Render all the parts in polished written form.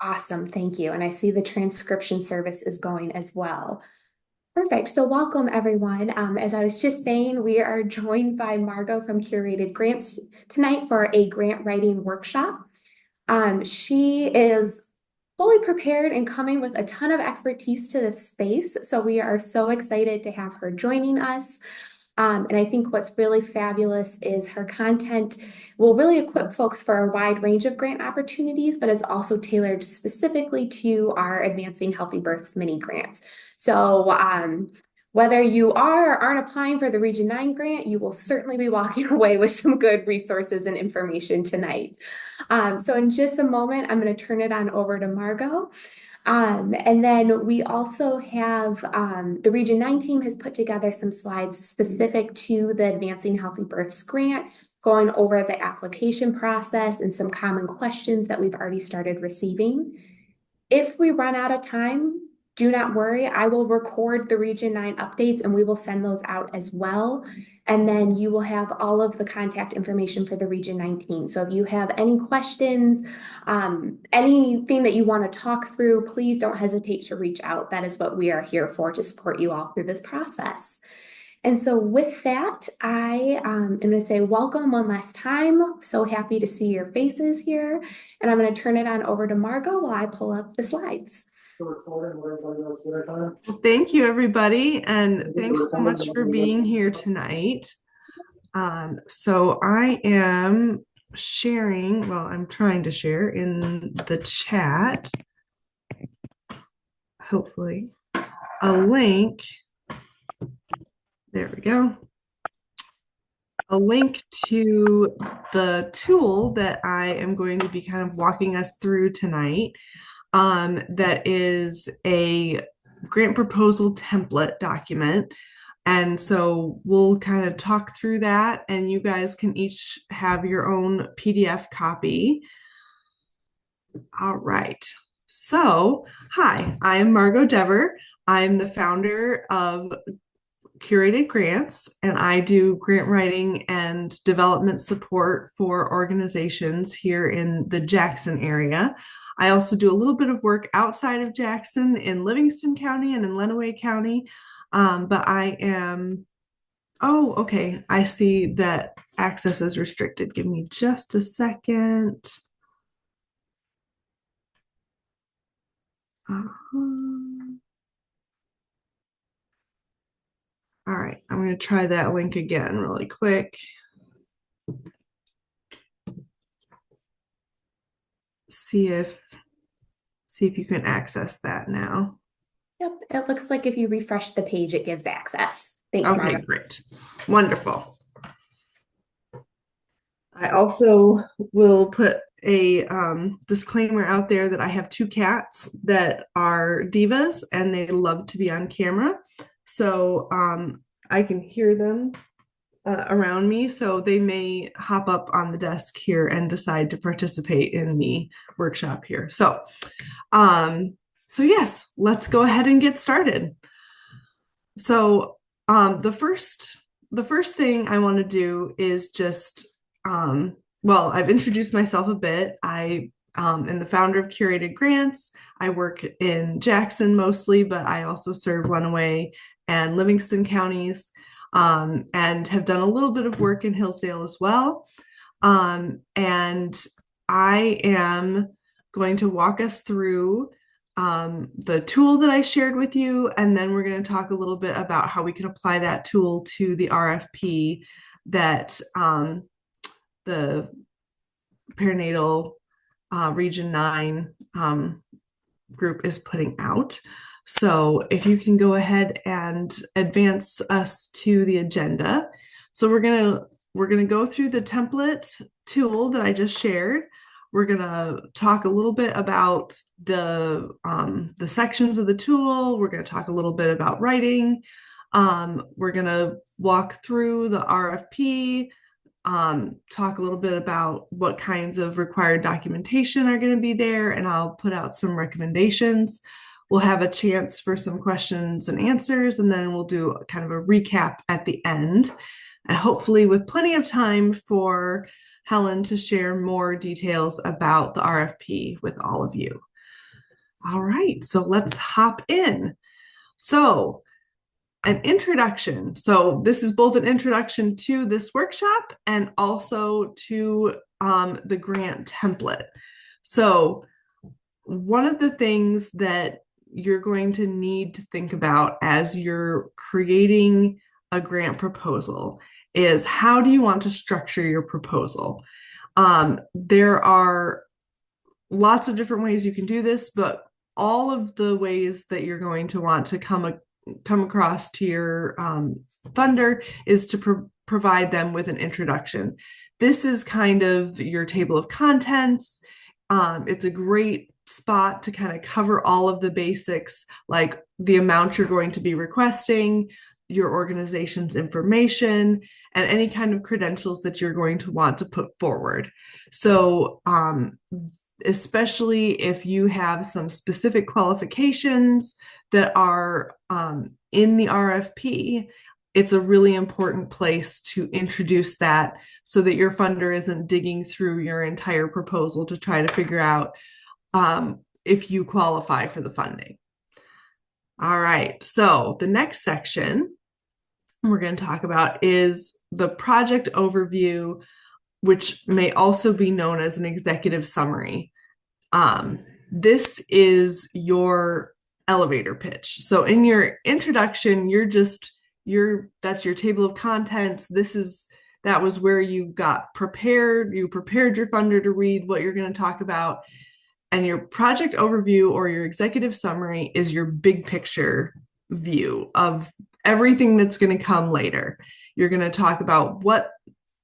Awesome, thank you. And I see the transcription service is going as well. Perfect. So welcome everyone. As I was just saying, we are joined by Margot from Curated Grants tonight for a grant writing workshop. She is fully prepared and coming with a ton of expertise to this space. So we are so excited to have her joining us. And I think what's really fabulous is her content will really equip folks for a wide range of grant opportunities, but is also tailored specifically to our Advancing Healthy Births mini grants. So whether you are or aren't applying for the Region 9 grant, you will certainly be walking away with some good resources and information tonight. So in just a moment, I'm going to turn it on over to Margot. And then we also have the Region 9 team has put together some slides specific to the Advancing Healthy Births grant, going over the application process and some common questions that we've already started receiving. If we run out of time, do not worry. I will record the Region 9 updates and we will send those out as well. And then you will have all of the contact information for the Region 9 team. So if you have any questions, anything that you want to talk through, please don't hesitate to reach out. That is what we are here for, to support you all through this process. And so with that, I am going to say welcome one last time. So happy to see your faces here. And I'm going to turn it on over to Margot while I pull up the slides. Well, thank you, everybody, and thanks so much for being here tonight. So I am sharing, well, I'm trying to share in the chat, hopefully, a link. There we go. A link to the tool that I am going to be kind of walking us through tonight. That is a grant proposal template document. And so we'll kind of talk through that, and you guys can each have your own PDF copy. All right. So, hi, I'm Margot Dever. I'm the founder of Curated Grants, and I do grant writing and development support for organizations here in the Jackson area. I also do a little bit of work outside of Jackson in Livingston County and in Lenawee County. But I am, oh, okay. I see that access is restricted. Give me just a second. Uh-huh. All right, I'm going to try that link again really quick. See if you can access that now. Yep, it looks like if you refresh the page, it gives access. Thanks, Okay, Margo. great. Wonderful. I also will put a disclaimer out there that I have two cats that are divas and they love to be on camera. So I can hear them around me. So they may hop up on the desk here and decide to participate in the workshop here. So yes, let's go ahead and get started. So the first thing I want to do is just well, I've introduced myself a bit. I am the founder of Curated Grants. I work in Jackson mostly, but I also serve Lenawee and Livingston counties, and have done a little bit of work in Hillsdale as well. And I am going to walk us through the tool that I shared with you, and then we're going to talk a little bit about how we can apply that tool to the RFP that the perinatal Region 9 group is putting out. So if you can go ahead and advance us to the agenda. So we're gonna go through the template tool that I just shared. We're gonna talk a little bit about the sections of the tool. We're gonna talk a little bit about writing. We're gonna walk through the RFP, talk a little bit about what kinds of required documentation are going to be there, and I'll put out some recommendations. We'll have a chance for some questions and answers, and then we'll do kind of a recap at the end, and hopefully with plenty of time for Helen to share more details about the RFP with all of you. All right, so let's hop in. So, an introduction. So, this is both an introduction to this workshop and also to the grant template. So, one of the things that you're going to need to think about as you're creating a grant proposal is how do you want to structure your proposal? There are lots of different ways you can do this, but all of the ways that you're going to want to come across to your funder is to provide them with an introduction. This is kind of your table of contents. It's a great spot to kind of cover all of the basics, like the amount you're going to be requesting, your organization's information, and any kind of credentials that you're going to want to put forward. So, especially if you have some specific qualifications that are in the RFP, it's a really important place to introduce that so that your funder isn't digging through your entire proposal to try to figure out if you qualify for the funding. All right, so the next section we're going to talk about is the project overview, which may also be known as an executive summary. This is your elevator pitch. So in your introduction, that's your table of contents. That was where you got prepared. You prepared your funder to read what you're going to talk about. And your project overview or your executive summary is your big picture view of everything that's going to come later. You're going to talk about what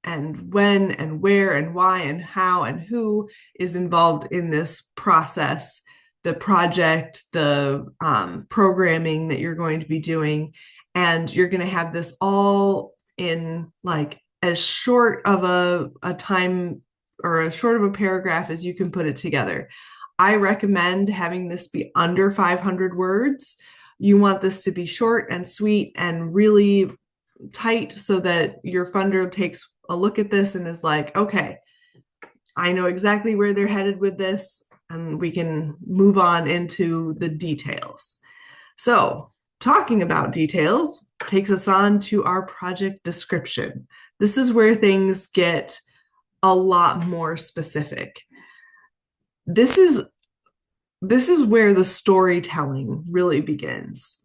and when and where and why and how and who is involved in this process, the project, the programming that you're going to be doing. And you're going to have this all in like as short of a time or as short of a paragraph as you can put it together. I recommend having this be under 500 words. You want this to be short and sweet and really tight so that your funder takes a look at this and is like, okay, I know exactly where they're headed with this, and we can move on into the details. So, talking about details takes us on to our project description. This is where things get a lot more specific. This is where the storytelling really begins.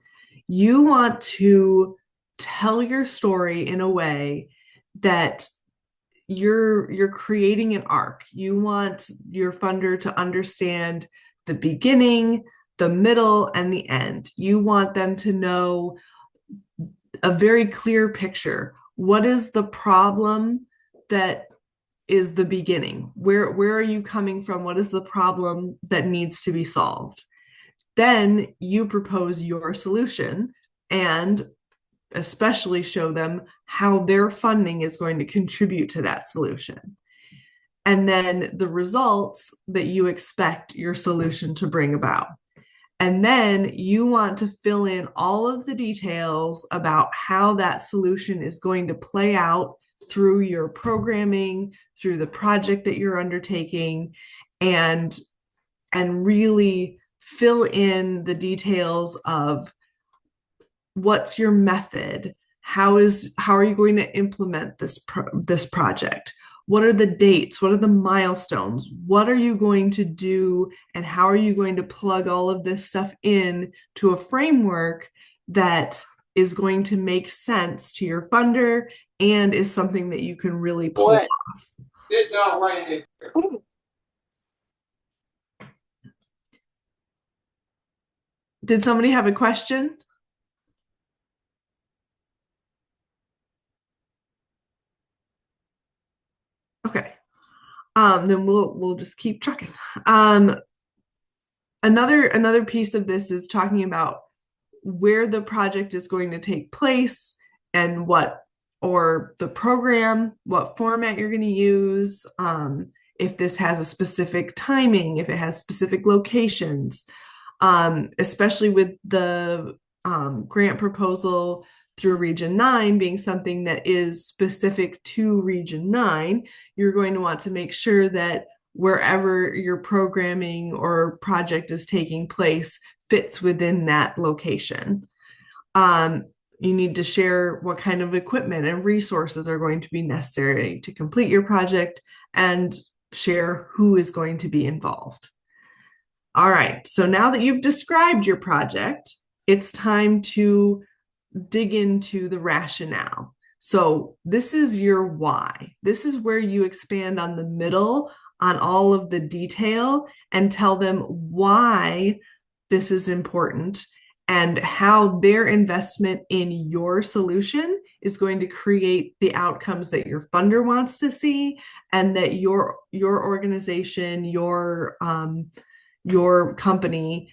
You want to tell your story in a way that you're creating an arc. You want your funder to understand the beginning, the middle, and the end. You want them to know a very clear picture. What is the problem that is the beginning? Where are you coming from? What is the problem that needs to be solved? Then you propose your solution and especially show them how their funding is going to contribute to that solution. And then the results that you expect your solution to bring about. And then you want to fill in all of the details about how that solution is going to play out through your programming, through the project that you're undertaking, and really fill in the details of what's your method, how are you going to implement this project, what are the dates, what are the milestones, what are you going to do, and how are you going to plug all of this stuff in to a framework that is going to make sense to your funder and is something that you can really pull off. Sit down right here. Did somebody have a question? Okay. Then we'll just keep trucking. Another piece of this is talking about where the project is going to take place and or the program, what format you're going to use, if this has a specific timing, if it has specific locations, especially with the grant proposal through Region 9 being something that is specific to Region 9, you're going to want to make sure that wherever your programming or project is taking place fits within that location. Um, you need to share what kind of equipment and resources are going to be necessary to complete your project and share who is going to be involved. All right, so now that you've described your project, it's time to dig into the rationale. So, this is your why. This is where you expand on the middle, on all of the detail, and tell them why this is important and how their investment in your solution is going to create the outcomes that your funder wants to see, and that your organization, your company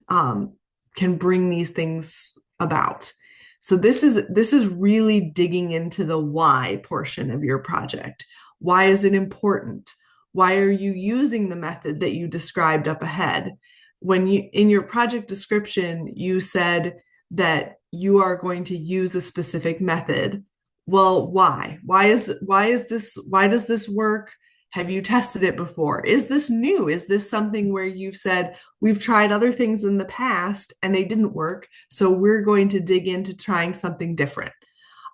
um, can bring these things about. So this is really digging into the why portion of your project. Why is it important? Why are you using the method that you described up ahead? When you in your project description, you said that you are going to use a specific method. Well, why? Why does this work? Have you tested it before? Is this new? Is this something where you've said, we've tried other things in the past and they didn't work, so we're going to dig into trying something different?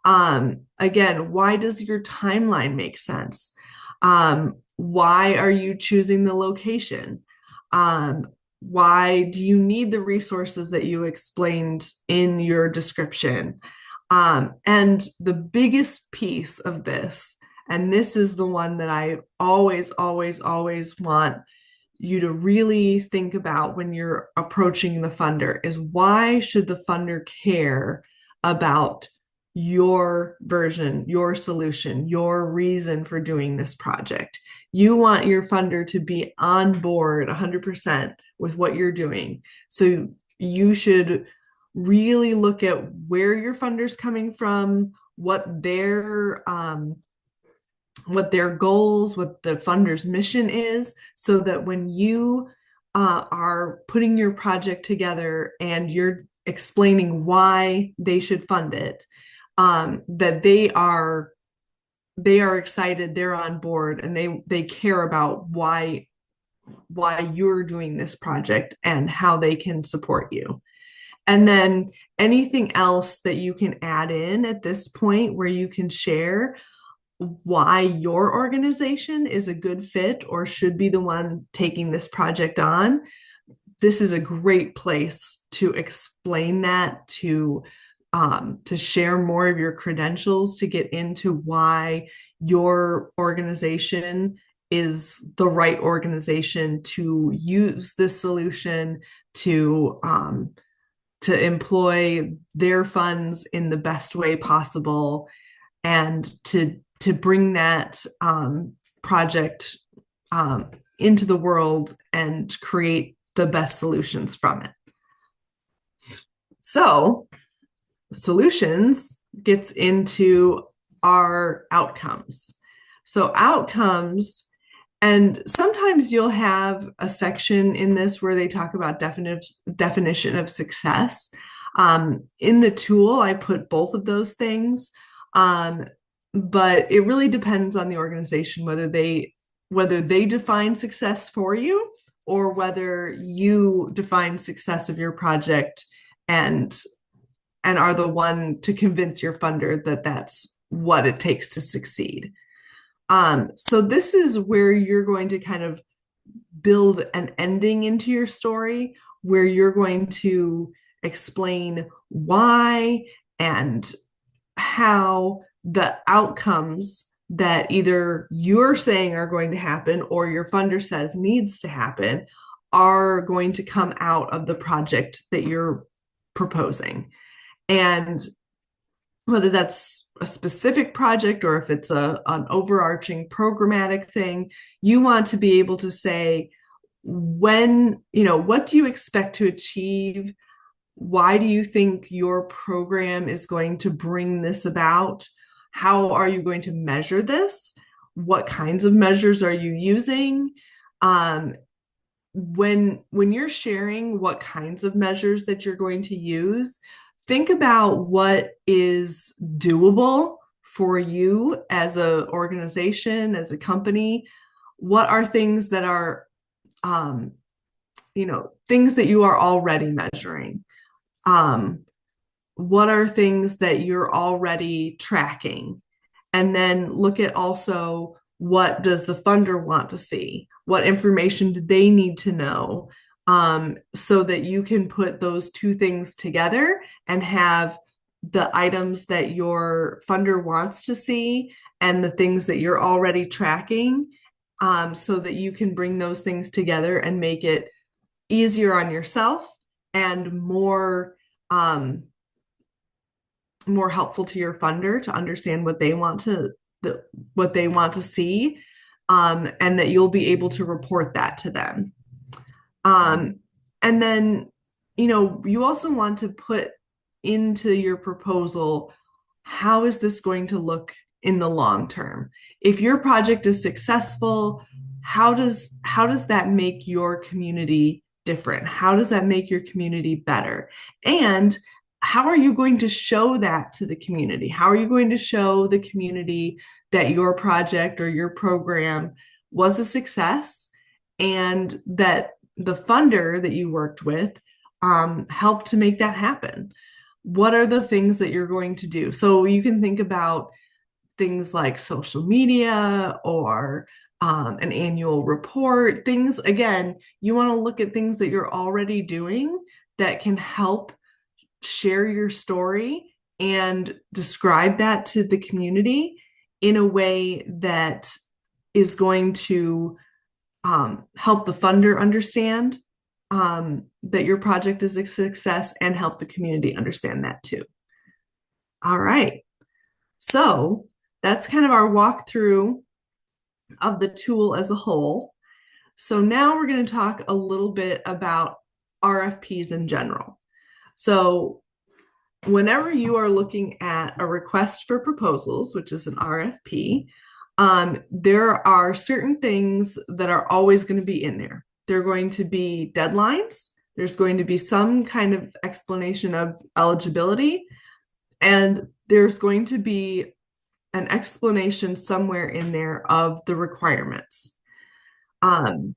Again, why does your timeline make sense? Why are you choosing the location? Why do you need the resources that you explained in your description? And the biggest piece of this, and this is the one that I always, always, always want you to really think about when you're approaching the funder, is why should the funder care about your version, your solution, your reason for doing this project? You want your funder to be on board 100% with what you're doing. So you should really look at where your funder's coming from, what their goals, what the funder's mission is, so that when you are putting your project together and you're explaining why they should fund it, that they are excited, they're on board, and they care about why you're doing this project and how they can support you. And then anything else that you can add in at this point where you can share why your organization is a good fit or should be the one taking this project on. This is a great place to explain that, to share more of your credentials, to get into why your organization is the right organization to use this solution, to employ their funds in the best way possible, and to bring that project into the world and create the best solutions from it. So solutions gets into our outcomes. So outcomes, and sometimes you'll have a section in this where they talk about definition of success. In the tool, I put both of those things, but it really depends on the organization whether they define success for you or whether you define success of your project and are the one to convince your funder that that's what it takes to succeed. So this is where you're going to kind of build an ending into your story, where you're going to explain why and how the outcomes that either you're saying are going to happen or your funder says needs to happen are going to come out of the project that you're proposing. And whether that's a specific project or if it's an overarching programmatic thing, you want to be able to say, what do you expect to achieve? Why do you think your program is going to bring this about? How are you going to measure this? What kinds of measures are you using? When you're sharing what kinds of measures that you're going to use, think about what is doable for you as an organization, as a company. what are things that are, um, things that you are already measuring? Um, what are things that you're already tracking? And then look at also, what does the funder want to see? What information do they need to know, so that you can put those two things together and have the items that your funder wants to see and the things that you're already tracking, so that you can bring those things together and make it easier on yourself and um, more helpful to your funder to understand what they want to see, and that you'll be able to report that to them. Um, and then, you also want to put into your proposal, how is this going to look in the long term? If your project is successful, how does that make your community different? How does that make your community better? And how are you going to show that to the community? How are you going to show the community that your project or your program was a success, and that the funder that you worked with helped to make that happen? What are the things that you're going to do? So you can think about things like social media or an annual report. Things, again, you want to look at things that you're already doing that can help share your story and describe that to the community in a way that is going to help the funder understand that your project is a success, and help the community understand that too. All right. So that's kind of our walkthrough of the tool as a whole. So now we're going to talk a little bit about RFPs in general. So whenever you are looking at a request for proposals, which is an RFP, there are certain things that are always going to be in there. There are going to be deadlines. There's going to be some kind of explanation of eligibility, and there's going to be an explanation somewhere in there of the requirements. Um,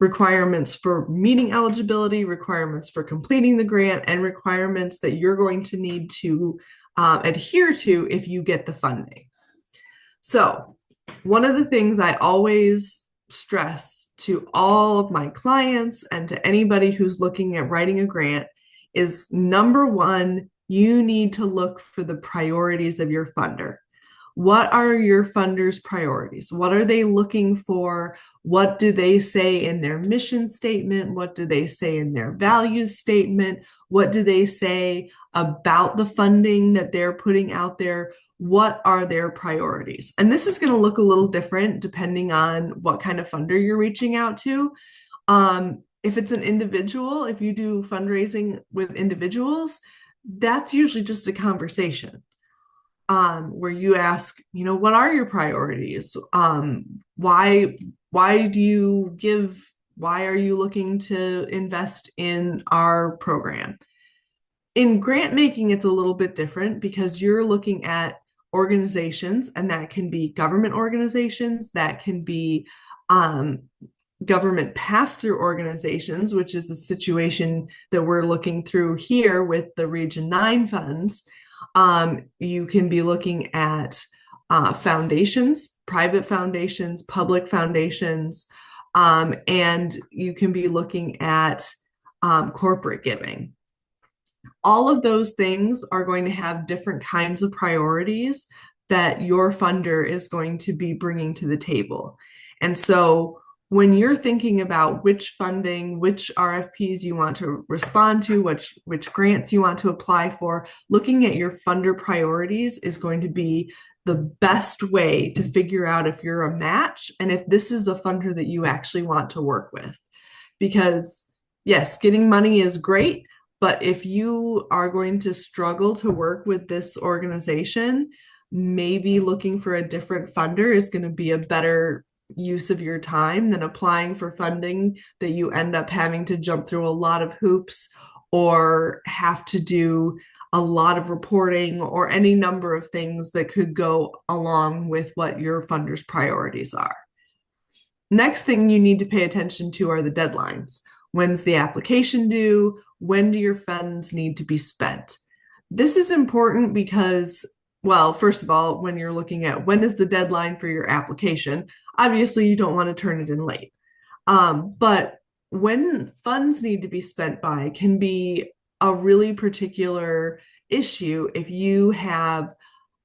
Requirements for meeting eligibility, requirements for completing the grant, and requirements that you're going to need to adhere to if you get the funding. So, one of the things I always stress to all of my clients and to anybody who's looking at writing a grant is, number one, you need to look for the priorities of your funder. What are your funders' priorities? What are they looking for? What do they say in their mission statement? What do they say in their values statement? What do they say about the funding that they're putting out there? What are their priorities? And this is going to look a little different depending on what kind of funder you're reaching out to. If it's an individual, if you do fundraising with individuals, that's usually just a conversation, where you ask, what are your priorities? Why do you give? Why are you looking to invest in our program? In grant making, it's a little bit different because you're looking at organizations, and that can be government organizations, that can be um, government pass-through organizations, which is the situation that we're looking through here with the Region 9 funds. You can be looking at foundations, private foundations, public foundations, and you can be looking at corporate giving. All of those things are going to have different kinds of priorities that your funder is going to be bringing to the table. And so when you're thinking about which funding, which RFPs you want to respond to, which grants you want to apply for, looking at your funder priorities is going to be the best way to figure out if you're a match and if this is a funder that you actually want to work with. Because yes, getting money is great, but if you are going to struggle to work with this organization, maybe looking for a different funder is going to be a better use of your time than applying for funding that you end up having to jump through a lot of hoops or have to do a lot of reporting or any number of things that could go along with what your funder's priorities are. Next thing you need to pay attention to are the deadlines. When's the application due? When do your funds need to be spent? This is important because, well, first of all, when you're looking at when is the deadline for your application, obviously you don't want to turn it in late. But when funds need to be spent by can be a really particular issue if you have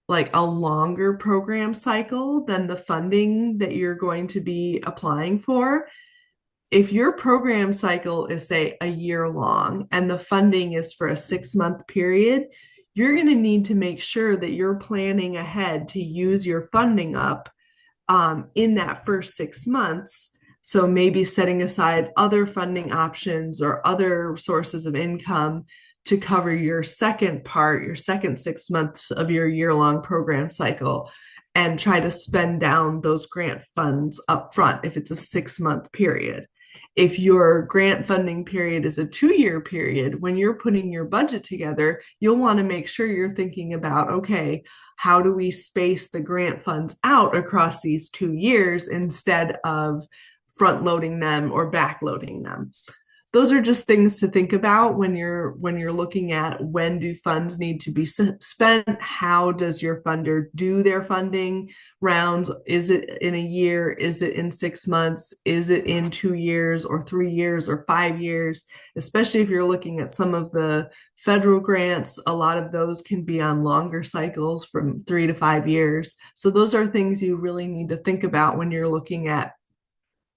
like a longer program cycle than the funding that you're going to be applying for. If your program cycle is, say, a year long and the funding is for a 6 month period, you're going to need to make sure that you're planning ahead to use your funding up in that first 6 months. So maybe setting aside other funding options or other sources of income to cover your second part, your second 6 months of your year-long program cycle, and try to spend down those grant funds up front if it's a 6 month period. If your grant funding period is a 2 year period, when you're putting your budget together, you'll want to make sure you're thinking about, okay, how do we space the grant funds out across these 2 years instead of front loading them or back loading them? Those are just things to think about when you're looking at when do funds need to be spent. How does your funder do their funding rounds? Is it in a year? Is it in 6 months? Is it in 2 years or 3 years or 5 years? Especially if you're looking at some of the federal grants, a lot of those can be on longer cycles from 3 to 5 years. So those are things you really need to think about when you're looking at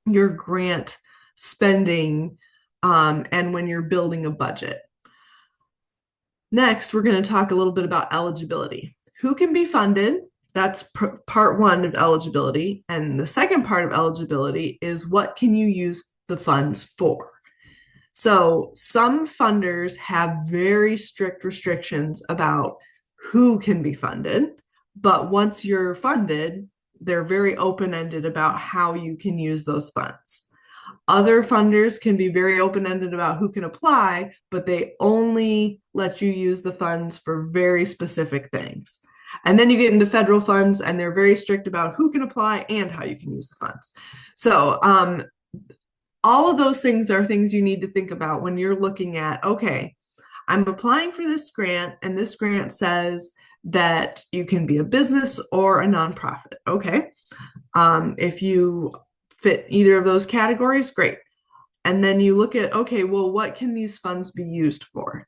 your grant spending, and when you're building a budget. Next, we're going to talk a little bit about eligibility. Who can be funded? That's part one of eligibility. And the second part of eligibility is what can you use the funds for? So some funders have very strict restrictions about who can be funded, but once you're funded, they're very open-ended about how you can use those funds. Other funders can be very open-ended about who can apply, but they only let you use the funds for very specific things. And then you get into federal funds, and they're very strict about who can apply and how you can use the funds. So all of those things are things you need to think about when you're looking at, okay, I'm applying for this grant, and this grant says that you can be a business or a nonprofit. Okay. If you fit either of those categories, great. And then you look at, okay, well, what can these funds be used for?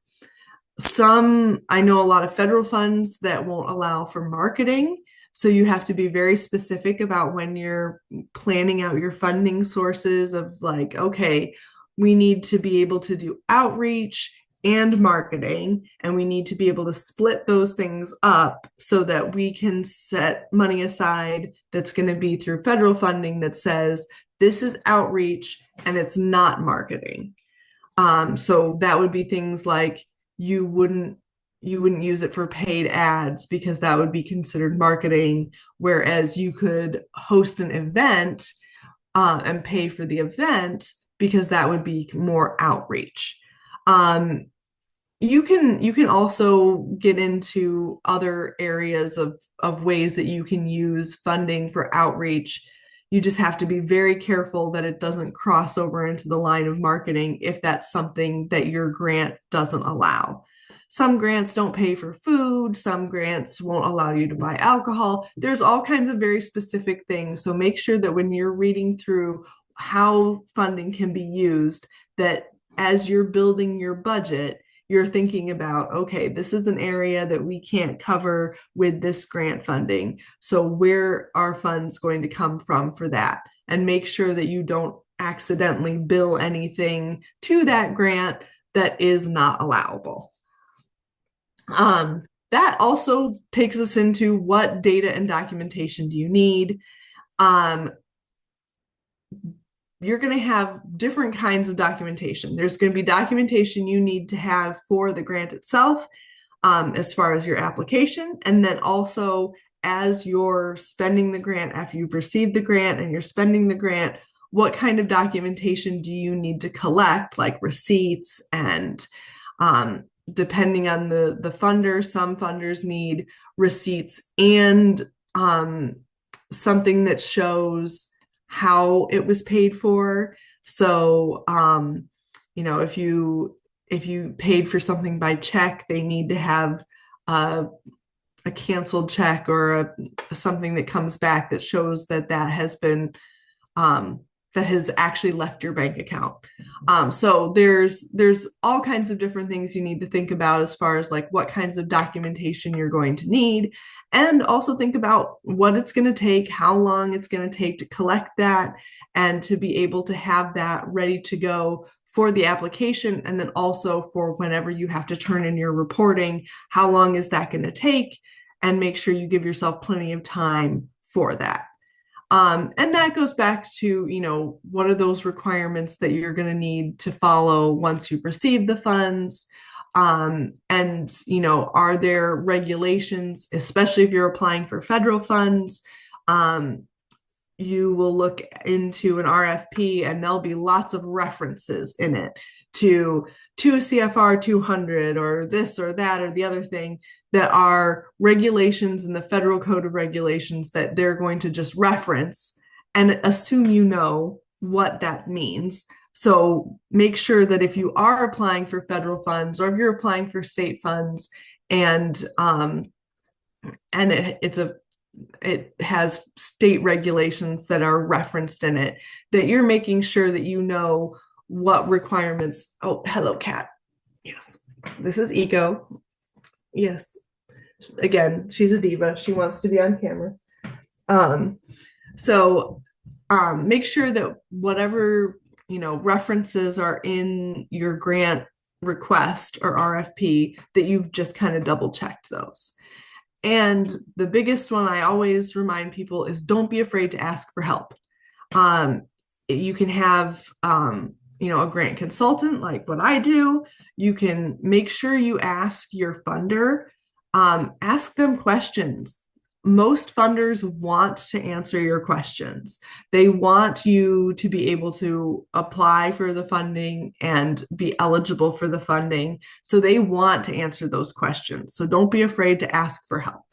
I know a lot of federal funds that won't allow for marketing. So you have to be very specific about when you're planning out your funding sources of like, okay, we need to be able to do outreach and marketing, and we need to be able to split those things up so that we can set money aside that's going to be through federal funding that says this is outreach and it's not marketing. So that would be things like you wouldn't use it for paid ads because that would be considered marketing, whereas you could host an event and pay for the event because that would be more outreach. You can also get into other areas of ways that you can use funding for outreach. You just have to be very careful that it doesn't cross over into the line of marketing if that's something that your grant doesn't allow. Some grants don't pay for food. Some grants won't allow you to buy alcohol. There's all kinds of very specific things. So make sure that when you're reading through how funding can be used, that as you're building your budget, you're thinking about, okay, this is an area that we can't cover with this grant funding. So where are funds going to come from for that? And make sure that you don't accidentally bill anything to that grant that is not allowable. That also takes us into what data and documentation do you need? You're going to have different kinds of documentation. There's going to be documentation you need to have for the grant itself, as far as your application. And then also as you're spending the grant, after you've received the grant and you're spending the grant, what kind of documentation do you need to collect, like receipts and depending on the funder, some funders need receipts and something that shows how it was paid for. So, if you paid for something by check, they need to have a, a canceled check or something that comes back that shows that that has been um, that has actually left your bank account. So there's all kinds of different things you need to think about as far as like what kinds of documentation you're going to need, and also think about what it's going to take, how long it's going to take to collect that, and to be able to have that ready to go for the application, and then also for whenever you have to turn in your reporting, how long is that going to take, and make sure you give yourself plenty of time for that. And that goes back to, what are those requirements that you're going to need to follow once you've received the funds? And, are there regulations, especially if you're applying for federal funds? You will look into an RFP and there'll be lots of references in it to CFR 200 or this or that or the other thing, that are regulations in the federal code of regulations that they're going to just reference and assume you know what that means. So make sure that if you are applying for federal funds or if you're applying for state funds, and and it has state regulations that are referenced in it, that you're making sure that you know what requirements. Oh, hello, cat. Yes, this is Eco. Yes, again, she's a diva. She wants to be on camera. Um, so make sure that whatever references are in your grant request or RFP, that you've just kind of double checked those. And the biggest one I always remind people is don't be afraid to ask for help. You can have a grant consultant like what I do. You can make sure you ask your funder, ask them questions. Most funders want to answer your questions. They want you to be able to apply for the funding and be eligible for the funding. So they want to answer those questions. So don't be afraid to ask for help.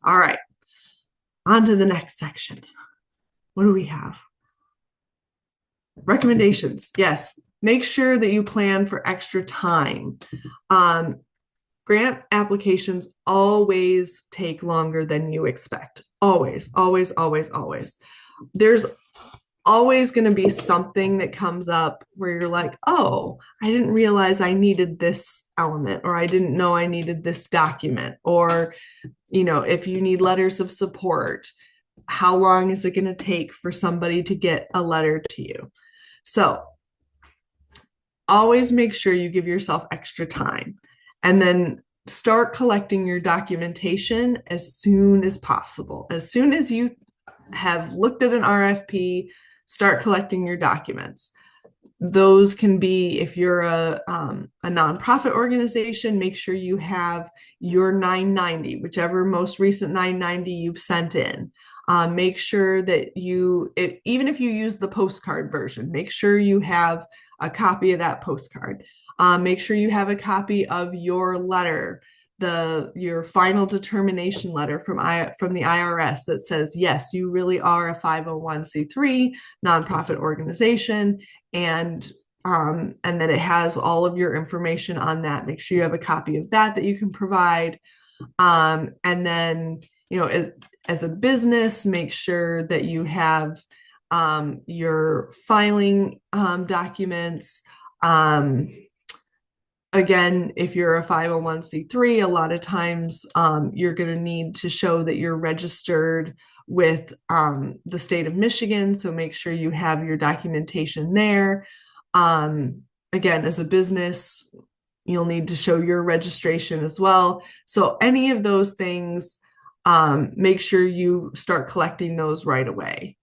All right, on to the next section. What do we have? Recommendations. Yes, make sure that you plan for extra time. Grant applications always take longer than you expect. Always, always, always, always. There's always going to be something that comes up where you're like, oh, I didn't realize I needed this element, or I didn't know I needed this document, or, if you need letters of support, how long is it going to take for somebody to get a letter to you? So always make sure you give yourself extra time, and then start collecting your documentation as soon as possible. As soon as you have looked at an RFP, start collecting your documents. Those can be, if you're a nonprofit organization, make sure you have your 990, whichever most recent 990 you've sent in. Make sure that even if you use the postcard version, make sure you have a copy of that postcard. Make sure you have a copy of your letter, your final determination letter from the IRS that says, yes, you really are a 501c3 nonprofit organization, and that it has all of your information on that. Make sure you have a copy of that you can provide. And then, as a business, make sure that you have your filing documents. Again, if you're a 501c3, a lot of times you're going to need to show that you're registered with the state of Michigan. So make sure you have your documentation there. Again, as a business, you'll need to show your registration as well. So any of those things, make sure you start collecting those right away.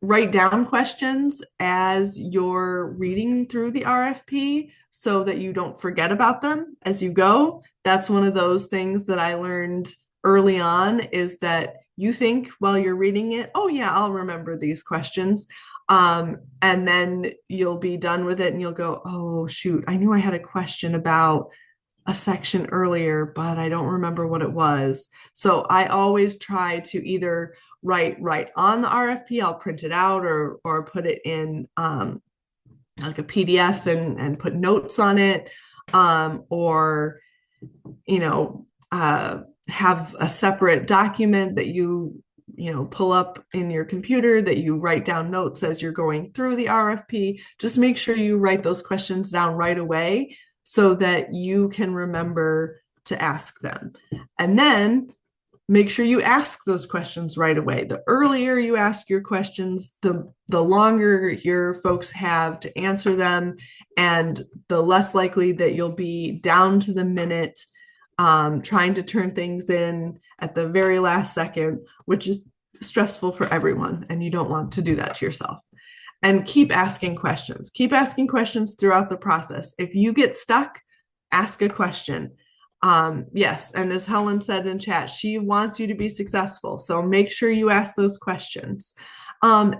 Write down questions as you're reading through the RFP so that you don't forget about them as you go. That's one of those things that I learned early on, is that you think while you're reading it, oh yeah, I'll remember these questions. And then you'll be done with it and you'll go, oh shoot, I knew I had a question about a section earlier, but I don't remember what it was. So I always try to either write right on the RFP. I'll print it out or put it in like a PDF and put notes on it, or you know, have a separate document that you pull up in your computer that you write down notes as you're going through the RFP. Just make sure you write those questions down right away so that you can remember to ask them. And then make sure you ask those questions right away. The earlier you ask your questions, the longer your folks have to answer them, and the less likely that you'll be down to the minute trying to turn things in at the very last second, which is stressful for everyone, and you don't want to do that to yourself. And keep asking questions. Keep asking questions throughout the process. If you get stuck, ask a question. Yes, and as Helen said in chat, she wants you to be successful. So make sure you ask those questions. And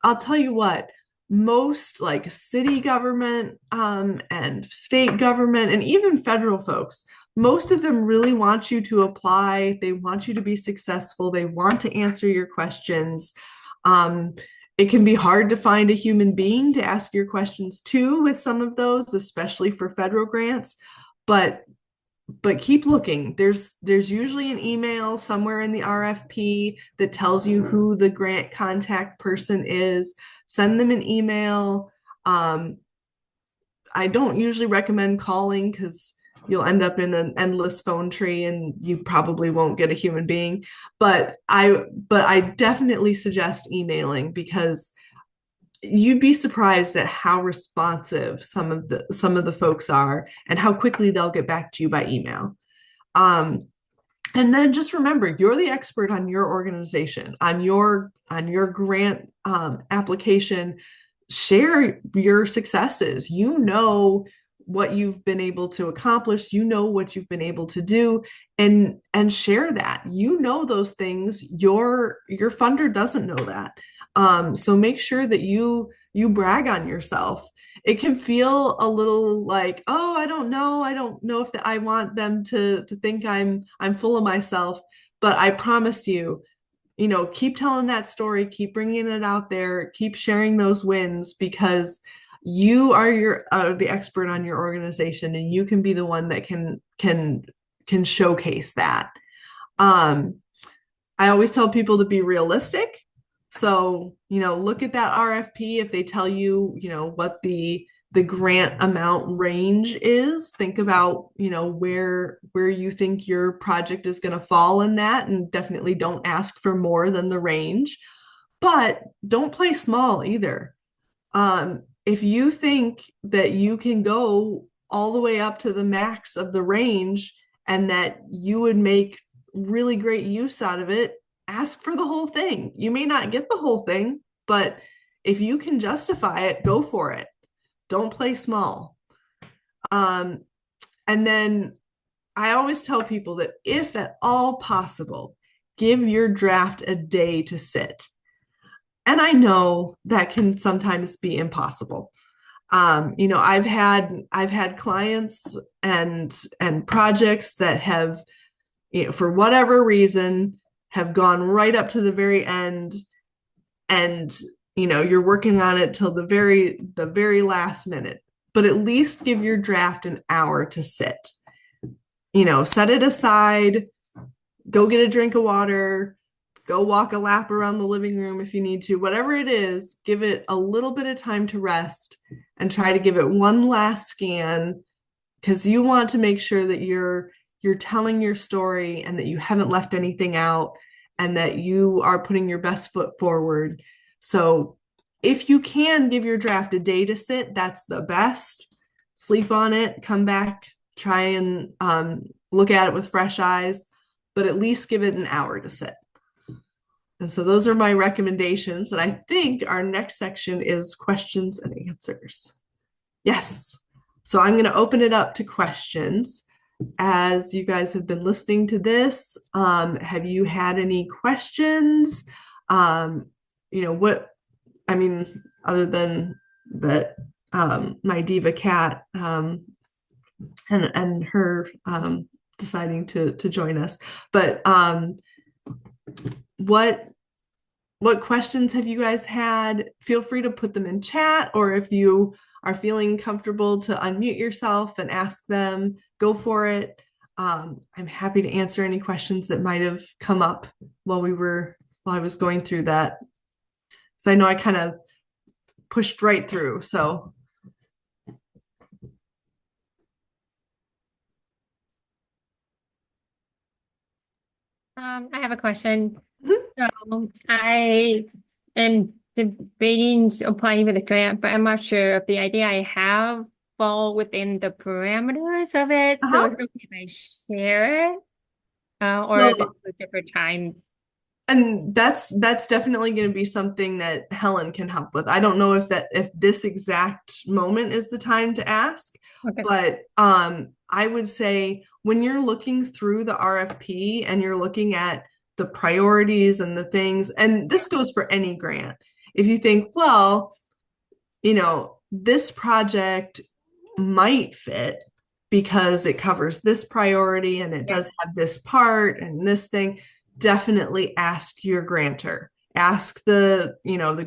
I'll tell you what, most like city government and state government and even federal folks, most of them really want you to apply. They want you to be successful. They want to answer your questions. It can be hard to find a human being to ask your questions to with some of those, especially for federal grants. But keep looking. There's usually an email somewhere in the RFP that tells you who the grant contact person is. Send them an email. I don't usually recommend calling because you'll end up in an endless phone tree and you probably won't get a human being. But I definitely suggest emailing, because you'd be surprised at how responsive some of the folks are and how quickly they'll get back to you by email. And then just remember, you're the expert on your organization, on your grant application. Share your successes. You know what you've been able to accomplish. You know what you've been able to do, and share that. You know those things. Your funder doesn't know that. So make sure that you brag on yourself. It can feel a little like, oh, I don't know if I want them to think I'm full of myself. But I promise you, keep telling that story, keep bringing it out there, keep sharing those wins, because you are the expert on your organization, and you can be the one that can showcase that. I always tell people to be realistic. So, look at that RFP. If they tell you, what the grant amount range is, think about, where you think your project is going to fall in that, and definitely don't ask for more than the range. But don't play small either. If you think that you can go all the way up to the max of the range and that you would make really great use out of it, ask for the whole thing. You may not get the whole thing, but if you can justify it, go for it. Don't play small. And then I always tell people that if at all possible, give your draft a day to sit. And I know that can sometimes be impossible. I've had clients and projects that have, for whatever reason, have gone right up to the very end, and you're working on it till the very last minute. But at least give your draft an hour to sit. Set it aside, go get a drink of water, go walk a lap around the living room if you need to. Whatever it is, give it a little bit of time to rest and try to give it one last scan, because you want to make sure that you're telling your story and that you haven't left anything out and that you are putting your best foot forward. So if you can give your draft a day to sit, that's the best. Sleep on it, come back, try and look at it with fresh eyes, but at least give it an hour to sit. And so those are my recommendations. And I think our next section is questions and answers. Yes. So I'm going to open it up to questions. As you guys have been listening to this, have you had any questions? Other than that, my diva cat and her deciding to join us. But what what questions have you guys had? Feel free to put them in chat, or if you are feeling comfortable to unmute yourself and ask them, go for it. I'm happy to answer any questions that might have come up while I was going through that. So I know I kind of pushed right through. So I have a question. mhm. So I am debating applying for the grant, but I'm not sure if the idea I have fall within the parameters of it. So Uh-huh. it's okay if I share it, or if it's So a different time. and that's definitely going to be something that Helen can help with. I don't know if this exact moment is the time to ask, Okay. but I would say when you're looking through the RFP and you're looking at the priorities and the things, and this goes for any grant. If you think, well, this project might fit because it covers this priority and it Yeah. does have this part and this thing, definitely ask your grantor. Ask the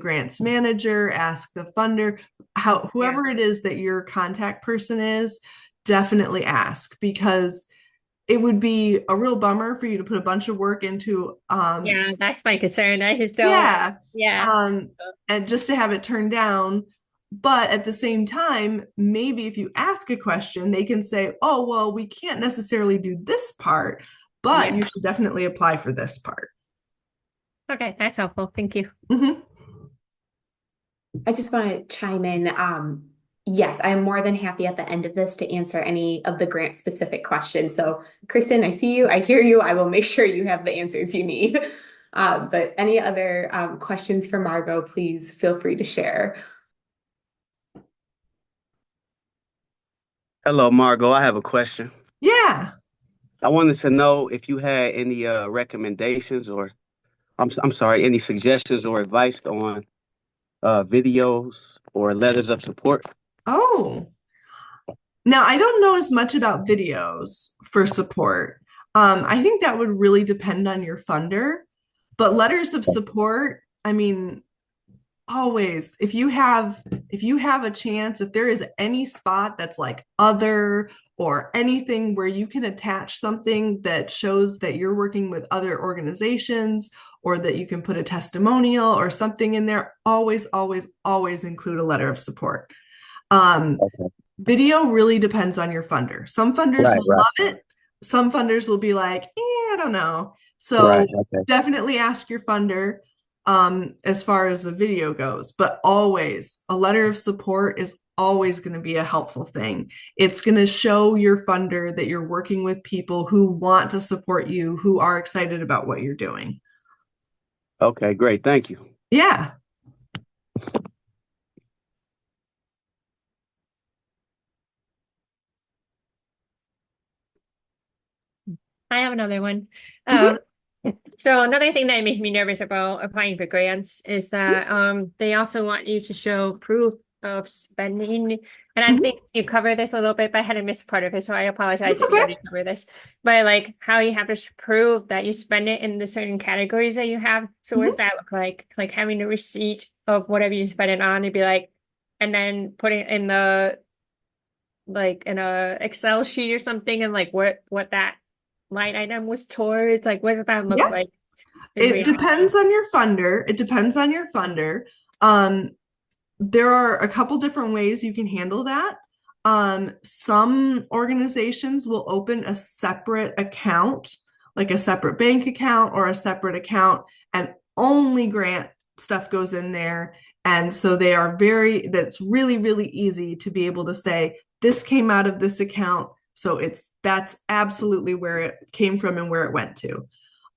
grants manager, ask the funder, Yeah. whoever it is that your contact person is, definitely ask because it would be a real bummer for you to put a bunch of work into Yeah, that's my concern. I just don't. yeah. Yeah. Um, and just to have it turned down. But at the same time, maybe if you ask a question, they can say, oh, well, we can't necessarily do this part, but Yeah. you should definitely apply for this part. Okay, that's helpful. Thank you. Mhm. I just want to chime in. Yes, I am more than happy at the end of this to answer any of the grant specific questions. So, Kristen, I see you, I hear you. I will make sure you have the answers you need. But any other questions for Margaux, please feel free to share. Hello, Margot. I have a question. Yeah. I wanted to know if you had any recommendations or I'm sorry, any suggestions or advice on videos or letters of support. Oh, now I don't know as much about videos for support. I think that would really depend on your funder, but letters of support, I mean, always if you have a chance, if there is any spot that's like other or anything where you can attach something that shows that you're working with other organizations or that you can put a testimonial or something in there, always always include a letter of support. um Okay. Video really depends on your funder. Some funders Right, will right, love it, some funders will be like, I don't know. So right. Okay. definitely ask your funder as far as the video goes, but always a letter of support is always going to be a helpful thing. It's going to show your funder that you're working with people who want to support you, who are excited about what you're doing. Okay, great. Thank you. Yeah. I have another one. Mhm. Um, so another thing that makes me nervous about applying for grants is that they also want you to show proof of spending. And I Mhm. think you cover this a little bit, but I had to miss part of it, so I apologize That's if you okay. already cover this. But like how you have to prove that you spend it in the certain categories that you have. So what does Mhm. that look like? Like having a receipt of whatever you spend it on and be like, and then putting it in the like in a Excel sheet or something and like what that line item was towards? Like, what does that look Yeah. like in It reality? depends on your funder. It depends on your funder. Um, there are a couple different ways you can handle that. Some organizations will open a separate account, like a separate bank account or a separate account, and only grant stuff goes in there. And so that's really, really easy to be able to say, this came out of this account. So that's absolutely where it came from and where it went to.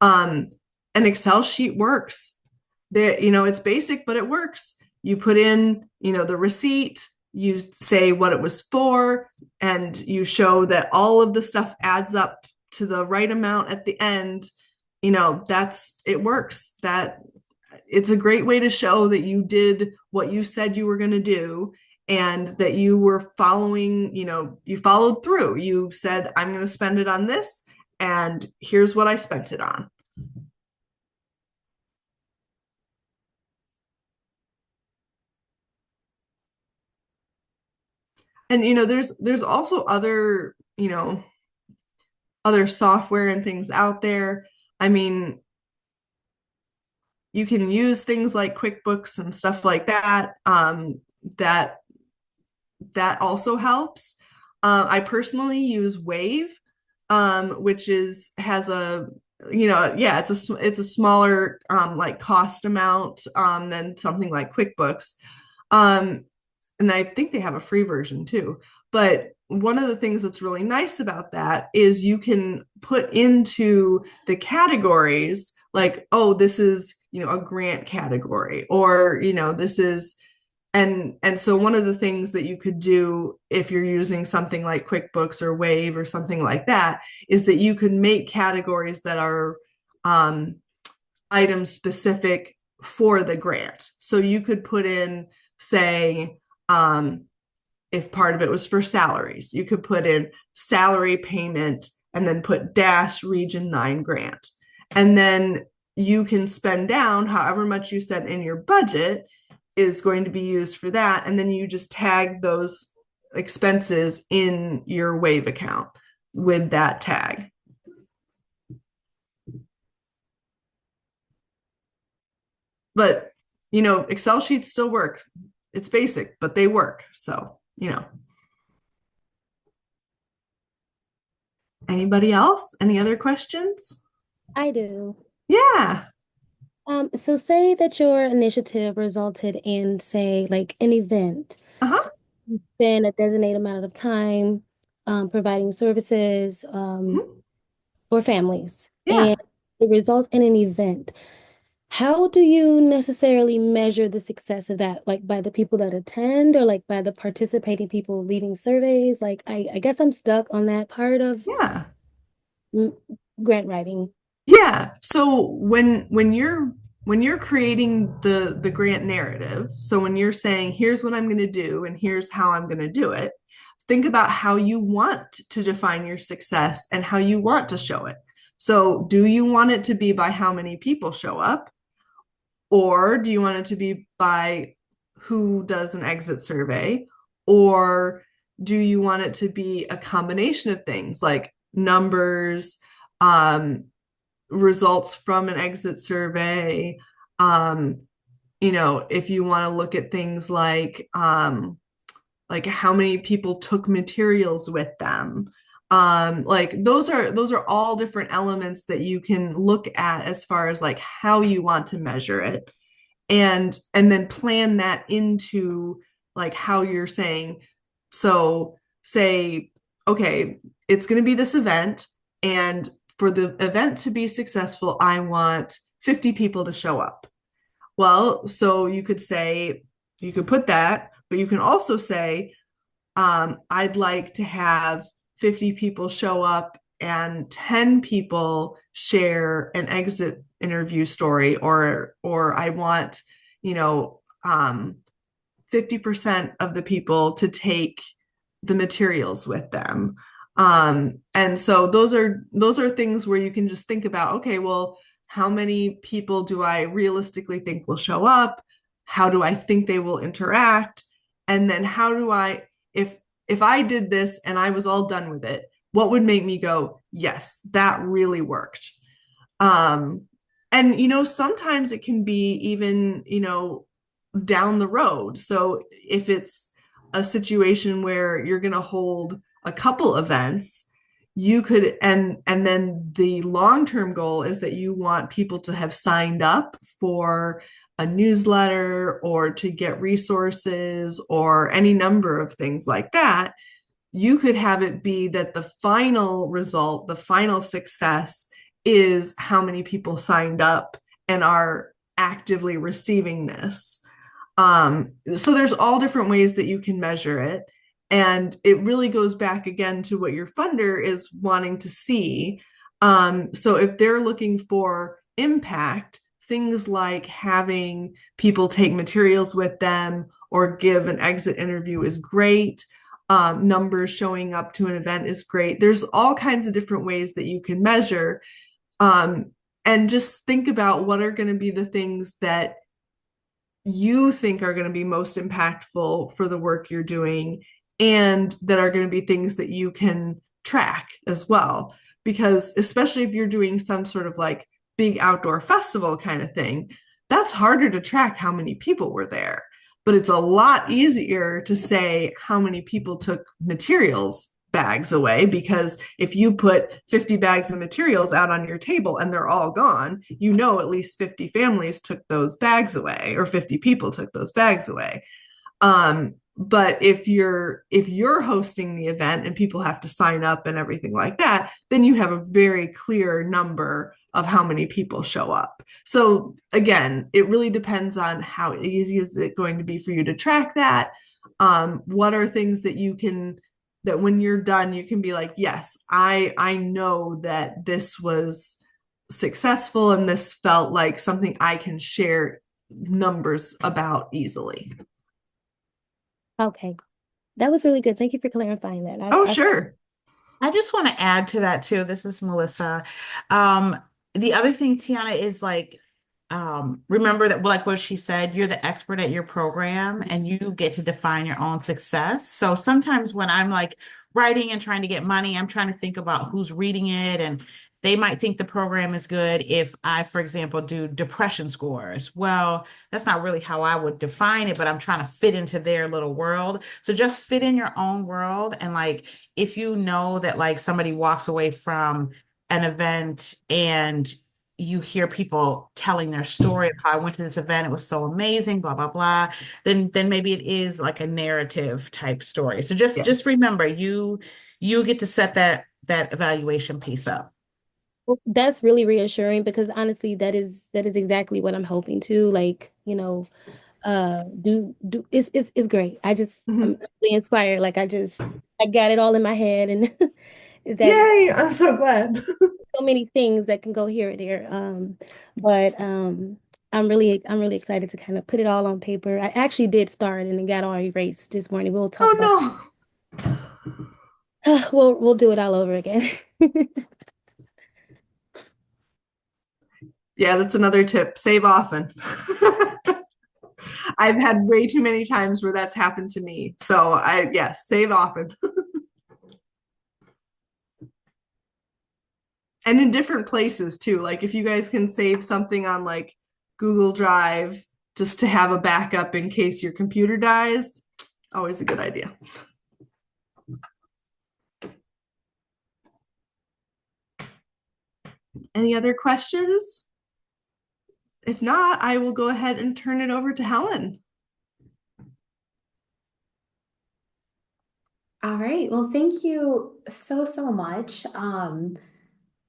Um, an Excel sheet works. It's basic, but it works. You put in, the receipt, you say what it was for, and you show that all of the stuff adds up to the right amount at the end. It works. That it's a great way to show that you did what you said you were going to do and that you were following, you followed through. You said, I'm going to spend it on this, and here's what I spent it on. And there's also other, other software and things out there. I mean, you can use things like QuickBooks and stuff like that. That that also helps. I personally use Wave, which has a yeah, it's a smaller like cost amount than something like QuickBooks. Um, and I think they have a free version too. But one of the things that's really nice about that is you can put into the categories like, oh, this is, a grant category, or, this is, and so one of the things that you could do if you're using something like QuickBooks or Wave or something like that is that you could make categories that are um, item specific for the grant. So you could put in, say, if part of it was for salaries, you could put in salary payment and then put dash region 9 grant. And then you can spend down however much you set in your budget is going to be used for that. And then you just tag those expenses in your Wave account with that tag. But, Excel sheets still work. It's basic, but they work. So, Anybody else? Any other questions? I do. Yeah. So say that your initiative resulted in, say, like an event. Uh-huh. So you spend a designated amount of time providing services for families, Yeah. and it results in an event. How do you necessarily measure the success of that? Like by the people that attend or like by the participating people leaving surveys? Like I guess I'm stuck on that part of Yeah. grant writing. Yeah. So when you're creating the grant narrative, so when you're saying here's what I'm going to do and here's how I'm going to do it, think about how you want to define your success and how you want to show it. So do you want it to be by how many people show up? Or do you want it to be by who does an exit survey? Or do you want it to be a combination of things like numbers, results from an exit survey? If you want to look at things like how many people took materials with them. Like those are all different elements that you can look at as far as like how you want to measure it, and then plan that into like how you're saying. So say, okay, it's going to be this event, and for the event to be successful, I want 50 people to show up. Well, so you could say, you could put that, but you can also say, I'd like to have 50 people show up and 10 people share an exit interview story, or I want, 50% of the people to take the materials with them. And so those are things where you can just think about, okay, well, how many people do I realistically think will show up? How do I think they will interact? And then how do I, if I did this and I was all done with it, what would make me go, yes, that really worked? Um, and sometimes it can be even, down the road. So if it's a situation where you're going to hold a couple events, you could, and then the long-term goal is that you want people to have signed up for a newsletter or to get resources or any number of things like that. You could have it be that the final result, the final success is how many people signed up and are actively receiving this. So there's all different ways that you can measure it. And it really goes back again to what your funder is wanting to see. So if they're looking for impact, things like having people take materials with them or give an exit interview is great. Numbers showing up to an event is great. There's all kinds of different ways that you can measure. And just think about what are going to be the things that you think are going to be most impactful for the work you're doing, and that are going to be things that you can track as well. Because especially if you're doing some sort of like big outdoor festival kind of thing, that's harder to track how many people were there. But it's a lot easier to say how many people took materials bags away, because if you put 50 bags of materials out on your table and they're all gone, you know at least 50 families took those bags away, or 50 people took those bags away. But if you're hosting the event and people have to sign up and everything like that, then you have a very clear number of how many people show up. So again, it really depends on how easy is it going to be for you to track that. What are things that you can, that when you're done, you can be like, yes, I know that this was successful and this felt like something I can share numbers about easily. Okay. That was really good. Thank you for clarifying that. Oh, sure. I just want to add to that too. This is Melissa. Um, the other thing, Tiana, is like, remember that, like what she said, you're the expert at your program and you get to define your own success. So sometimes when I'm like writing and trying to get money, I'm trying to think about who's reading it, and they might think the program is good if I, for example, do depression scores. Well, that's not really how I would define it, but I'm trying to fit into their little world. So just fit in your own world. And like, if you know that like somebody walks away from an event and you hear people telling their story of how I went to this event, it was so amazing, blah, blah, blah, then maybe it is like a narrative type story. So just remember, you get to set that evaluation piece up. Well, that's really reassuring because honestly, that is exactly what I'm hoping to, like, do it's great. I'm really inspired. Like I got it all in my head, and that Yay, I'm so glad. so many things that can go here and there. But I'm really excited to kind of put it all on paper. I actually did start and it got all erased this morning. We'll talk about Oh we'll do it all over again. Yeah, that's another tip. Save often. I've had way too many times where that's happened to me. So yes, save often. And in different places too. Like if you guys can save something on like Google Drive just to have a backup in case your computer dies, always a good idea. Any other questions? If not, I will go ahead and turn it over to Helen. All right. Well, thank you so, so much.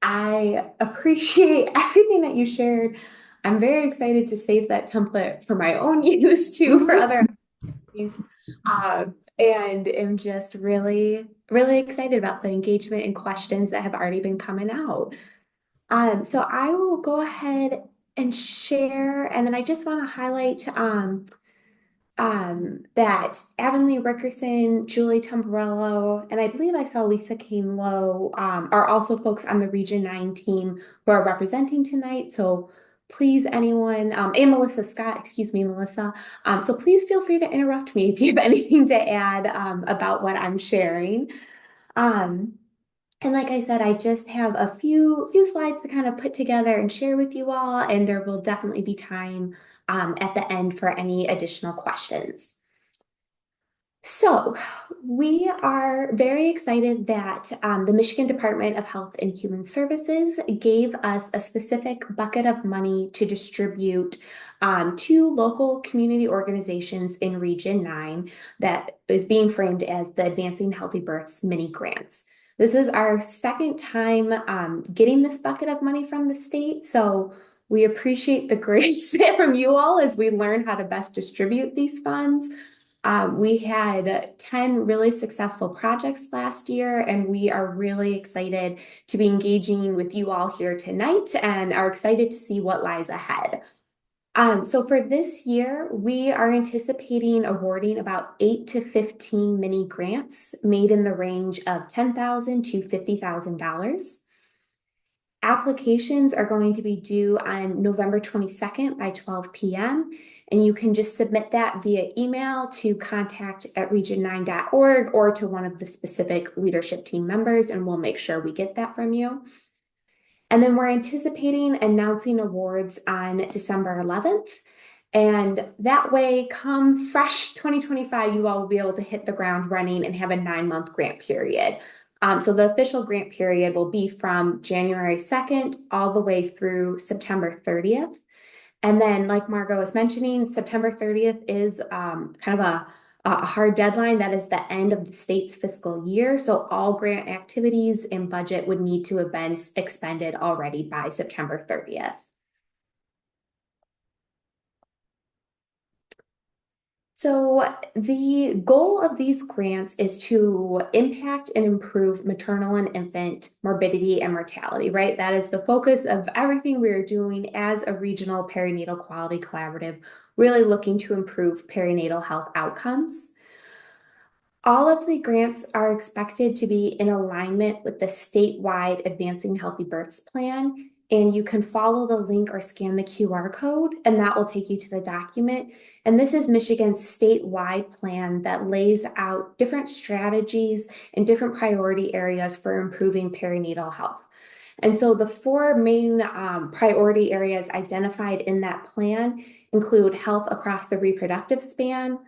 I appreciate everything that you shared. I'm very excited to save that template for my own use too, for other activities. And am just really, really excited about the engagement and questions that have already been coming out. So I will go ahead and share, and then I just want to highlight that Avonlea Rickerson, Julie Tamburello, and I believe I saw Lisa Kane Lowe are also folks on the Region 9 team who are representing tonight. So please, anyone, and Melissa Scott, excuse me, Melissa. So please feel free to interrupt me if you have anything to add about what I'm sharing. Um, and like I said, I just have a few slides to kind of put together and share with you all, and there will definitely be time at the end for any additional questions. So we are very excited that the Michigan Department of Health and Human Services gave us a specific bucket of money to distribute to local community organizations in Region 9 that is being framed as the Advancing Healthy Births mini grants. This is our second time getting this bucket of money from the state, so we appreciate the grace from you all as we learn how to best distribute these funds. We had 10 really successful projects last year, and we are really excited to be engaging with you all here tonight and are excited to see what lies ahead. So for this year, we are anticipating awarding about 8 to 15 mini grants made in the range of $10,000 to $50,000. Applications are going to be due on November 22nd by 12 p.m. And you can just submit that via email to contact@region9.org or to one of the specific leadership team members, and we'll make sure we get that from you. And then we're anticipating announcing awards on December 11th. And that way, come fresh 2025, you all will be able to hit the ground running and have a 9-month grant period. So the official grant period will be from January 2nd all the way through September 30th. And then, like Margaux was mentioning, September 30th is kind of a hard deadline. That is the end of the state's fiscal year. So all grant activities and budget would need to have been expended already by September 30th. So the goal of these grants is to impact and improve maternal and infant morbidity and mortality, right? That is the focus of everything we're doing as a regional perinatal quality collaborative, really looking to improve perinatal health outcomes. All of the grants are expected to be in alignment with the statewide Advancing Healthy Births Plan, and you can follow the link or scan the QR code, and that will take you to the document. And this is Michigan's statewide plan that lays out different strategies and different priority areas for improving perinatal health. And so the 4 main priority areas identified in that plan include health across the reproductive span,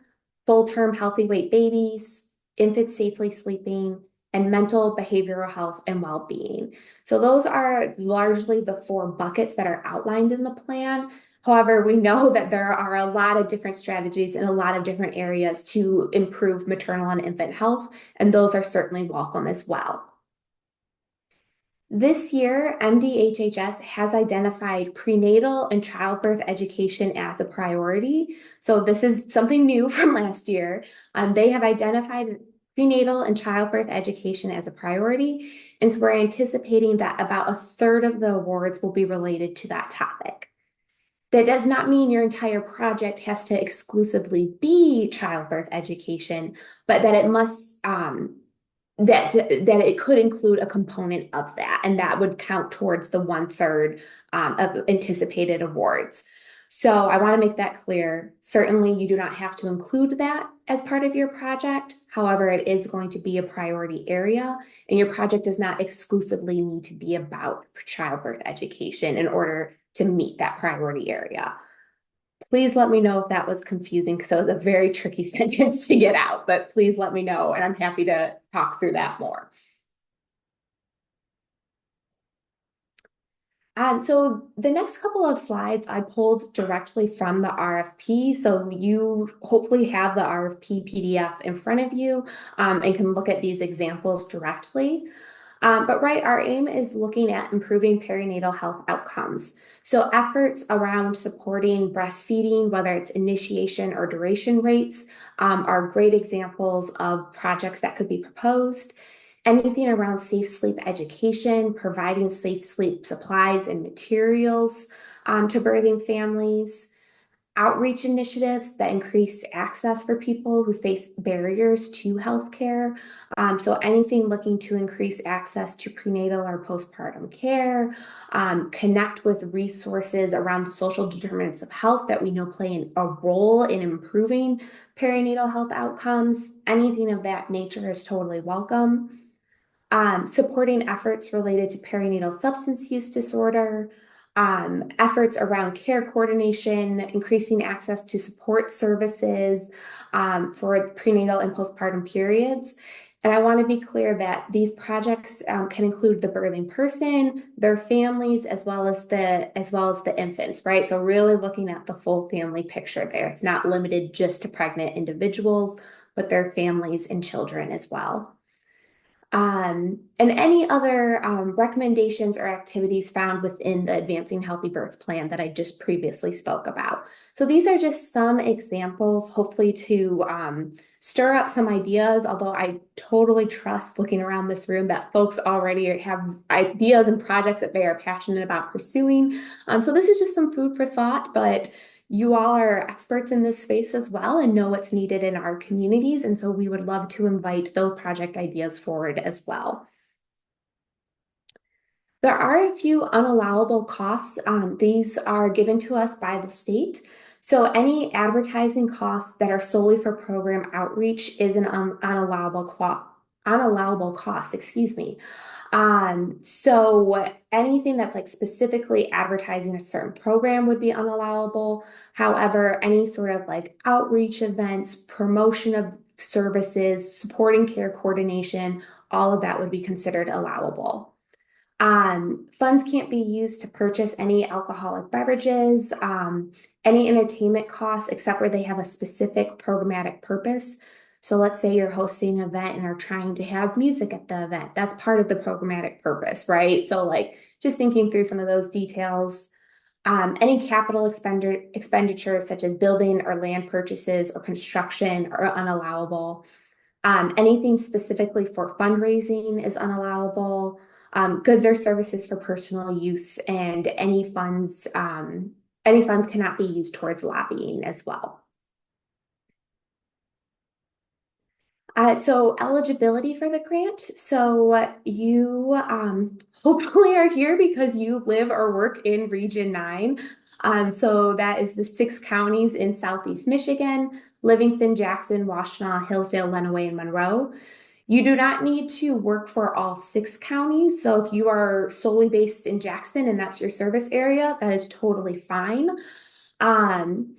full-term healthy weight babies, infants safely sleeping, and mental behavioral health and well-being. So those are largely the 4 buckets that are outlined in the plan. However, we know that there are a lot of different strategies in a lot of different areas to improve maternal and infant health, and those are certainly welcome as well. This year, MDHHS has identified prenatal and childbirth education as a priority. So this is something new from last year. They have identified prenatal and childbirth education as a priority. And so we're anticipating that about a third of the awards will be related to that topic. That does not mean your entire project has to exclusively be childbirth education, but that it must that it could include a component of that, and that would count towards the 1/3 of anticipated awards. So I want to make that clear. Certainly, you do not have to include that as part of your project. However, it is going to be a priority area, and your project does not exclusively need to be about childbirth education in order to meet that priority area. Please let me know if that was confusing, because that was a very tricky sentence to get out, but please let me know, and I'm happy to talk through that more. So the next couple of slides I pulled directly from the RFP. So you hopefully have the RFP PDF in front of you and can look at these examples directly. But right, our aim is looking at improving perinatal health outcomes. So efforts around supporting breastfeeding, whether it's initiation or duration rates, are great examples of projects that could be proposed. Anything around safe sleep education, providing safe sleep supplies and materials to birthing families, outreach initiatives that increase access for people who face barriers to healthcare. So anything looking to increase access to prenatal or postpartum care, connect with resources around the social determinants of health that we know play a role in improving perinatal health outcomes. Anything of that nature is totally welcome. Supporting efforts related to perinatal substance use disorder, efforts around care coordination, increasing access to support services for prenatal and postpartum periods. And I want to be clear that these projects can include the birthing person, their families, as well as the infants, right? So really looking at the full family picture there. It's not limited just to pregnant individuals, but their families and children as well. And any other recommendations or activities found within the Advancing Healthy Births Plan that I just previously spoke about. So these are just some examples, hopefully to stir up some ideas, although I totally trust, looking around this room, that folks already have ideas and projects that they are passionate about pursuing. So this is just some food for thought, but you all are experts in this space as well and know what's needed in our communities. And so we would love to invite those project ideas forward as well. There are a few unallowable costs. These are given to us by the state. So any advertising costs that are solely for program outreach is an unallowable cost, excuse me. So anything that's like specifically advertising a certain program would be unallowable. However, any sort of like outreach events, promotion of services, supporting care coordination, all of that would be considered allowable. Funds can't be used to purchase any alcoholic beverages, any entertainment costs, except where they have a specific programmatic purpose. So let's say you're hosting an event and are trying to have music at the event. That's part of the programmatic purpose, right? So like just thinking through some of those details. Any capital expenditures such as building or land purchases or construction are unallowable. Anything specifically for fundraising is unallowable. Goods or services for personal use, and any funds cannot be used towards lobbying as well. So eligibility for the grant. So you hopefully are here because you live or work in Region 9. So that is the 6 counties in Southeast Michigan: Livingston, Jackson, Washtenaw, Hillsdale, Lenawee, and Monroe. You do not need to work for all 6 counties. So if you are solely based in Jackson and that's your service area, that is totally fine. Um,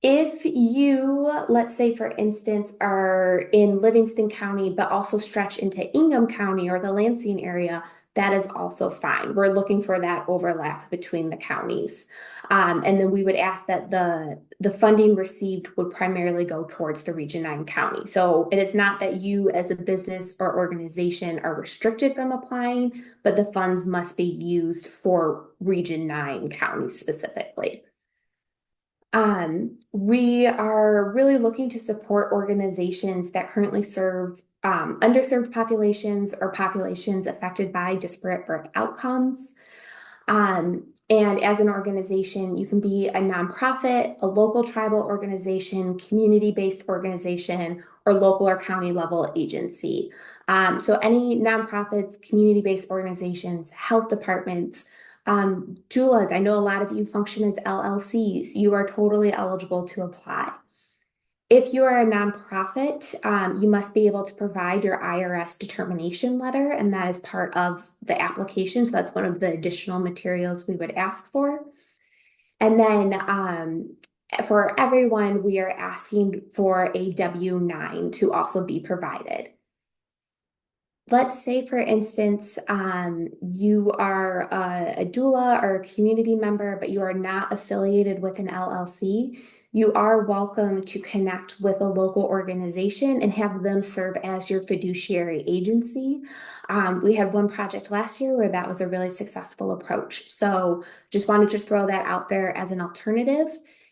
if you, let's say, for instance, are in Livingston County, but also stretch into Ingham County or the Lansing area, that is also fine. We're looking for that overlap between the counties. And then we would ask that the funding received would primarily go towards the Region 9 county. So it is not that you as a business or organization are restricted from applying, but the funds must be used for Region 9 counties specifically. We are really looking to support organizations that currently serve underserved populations or populations affected by disparate birth outcomes. And as an organization, you can be a nonprofit, a local tribal organization, community-based organization, or local or county level agency. So any nonprofits, community-based organizations, health departments, doulas, I know a lot of you function as LLCs. You are totally eligible to apply. If you are a nonprofit, you must be able to provide your IRS determination letter, and that is part of the application. So that's one of the additional materials we would ask for. And then for everyone, we are asking for a W-9 to also be provided. Let's say, for instance, you are a doula or a community member, but you are not affiliated with an LLC. You are welcome to connect with a local organization and have them serve as your fiduciary agency. We had one project last year where that was a really successful approach. So just wanted to throw that out there as an alternative.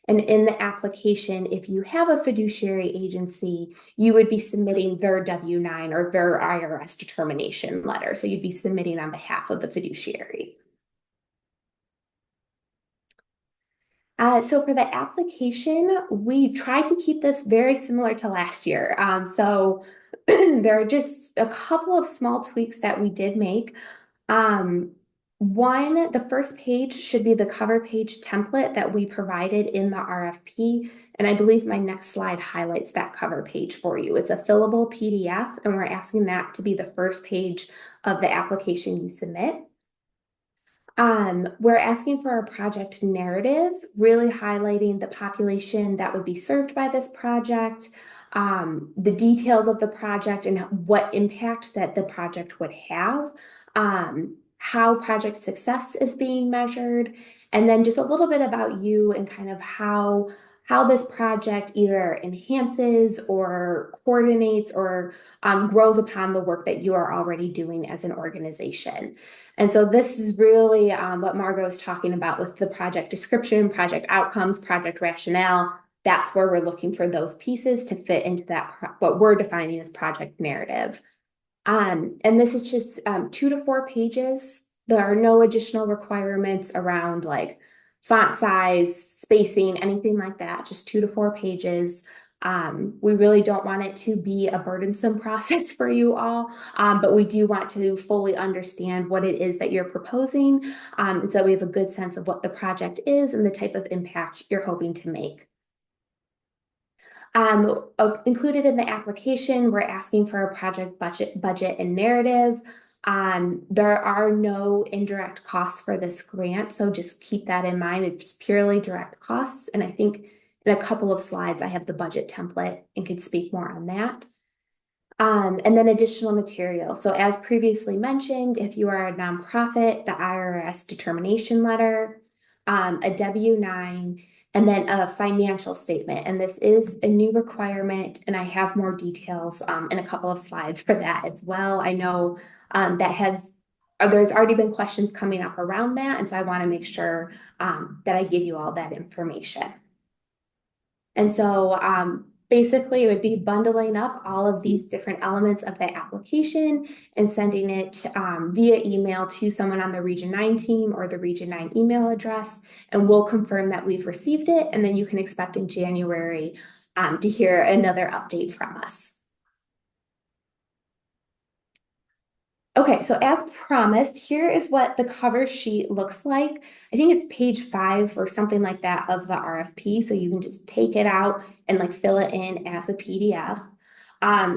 And in the application, if you have a fiduciary agency, you would be submitting their W-9 or their IRS determination letter. So you'd be submitting on behalf of the fiduciary. So for the application, we tried to keep this very similar to last year. So there are just a couple of small tweaks that we did make. One, the first page should be the cover page template that we provided in the RFP. And I believe my next slide highlights that cover page for you. It's a fillable PDF, and we're asking that to be the first page of the application you submit. We're asking for a project narrative, really highlighting the population that would be served by this project, the details of the project and what impact that the project would have, how project success is being measured, and then just a little bit about you and kind of how this project either enhances or coordinates or grows upon the work that you are already doing as an organization. And so this is really what Margaux is talking about with the project description, project outcomes, project rationale. That's where we're looking for those pieces to fit into that, what we're defining as project narrative. And this is just 2 to 4 pages. There are no additional requirements around like font size, spacing, anything like that, just 2 to 4 pages. We really don't want it to be a burdensome process for you all, but we do want to fully understand what it is that you're proposing, and so we have a good sense of what the project is and the type of impact you're hoping to make. Included in the application, we're asking for a project budget and narrative. There are no indirect costs for this grant, so just keep that in mind. It's purely direct costs. And I think in a couple of slides, I have the budget template and could speak more on that. And then additional material. So as previously mentioned, if you are a nonprofit, the IRS determination letter, a W-9, and then a financial statement. And this is a new requirement, and I have more details in a couple of slides for that as well. I know there's already been questions coming up around that, and so I want to make sure that I give you all that information. And so basically it would be bundling up all of these different elements of the application and sending it via email to someone on the Region 9 team or the Region 9 email address, and we'll confirm that we've received it, and then you can expect in January to hear another update from us. Okay, so as promised, here is what the cover sheet looks like. I think it's page 5 or something like that of the RFP. So you can just take it out and like fill it in as a PDF.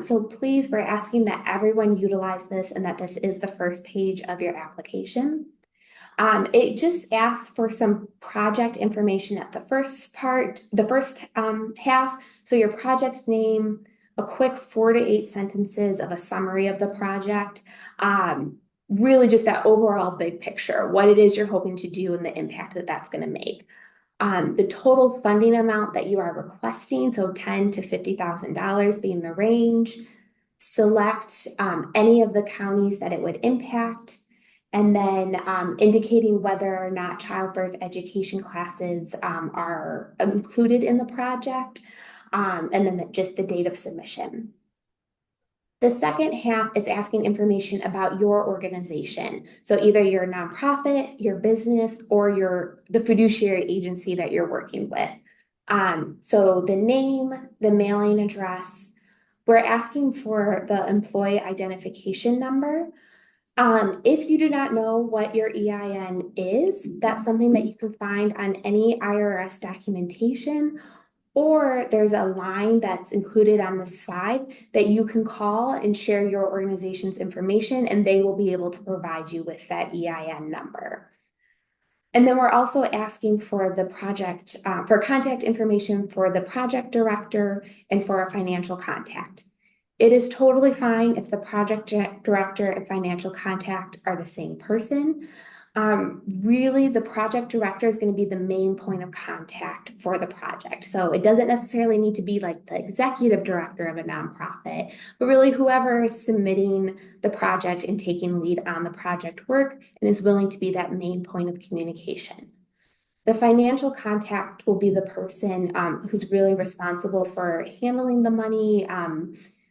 So please, we're asking that everyone utilize this and that this is the first page of your application. It just asks for some project information at the first part, the first half. So your project name, a quick 4 to 8 sentences of a summary of the project. Really just that overall big picture, what it is you're hoping to do and the impact that that's going to make. The total funding amount that you are requesting, so $10,000 to $50,000 being the range. Select any of the counties that it would impact, and then indicating whether or not childbirth education classes are included in the project, and then just the date of submission. The second half is asking information about your organization. So either your nonprofit, your business, or the fiduciary agency that you're working with. So the name, the mailing address. We're asking for the employee identification number. If you do not know what your EIN is, that's something that you can find on any IRS documentation, or there's a line that's included on the side that you can call and share your organization's information, and they will be able to provide you with that EIN number. And then we're also asking for the project, for contact information for the project director and for a financial contact. It is totally fine if the project director and financial contact are the same person. Really, the project director is going to be the main point of contact for the project. So it doesn't necessarily need to be like the executive director of a nonprofit, but really whoever is submitting the project and taking lead on the project work and is willing to be that main point of communication. The financial contact will be the person who's really responsible for handling the money,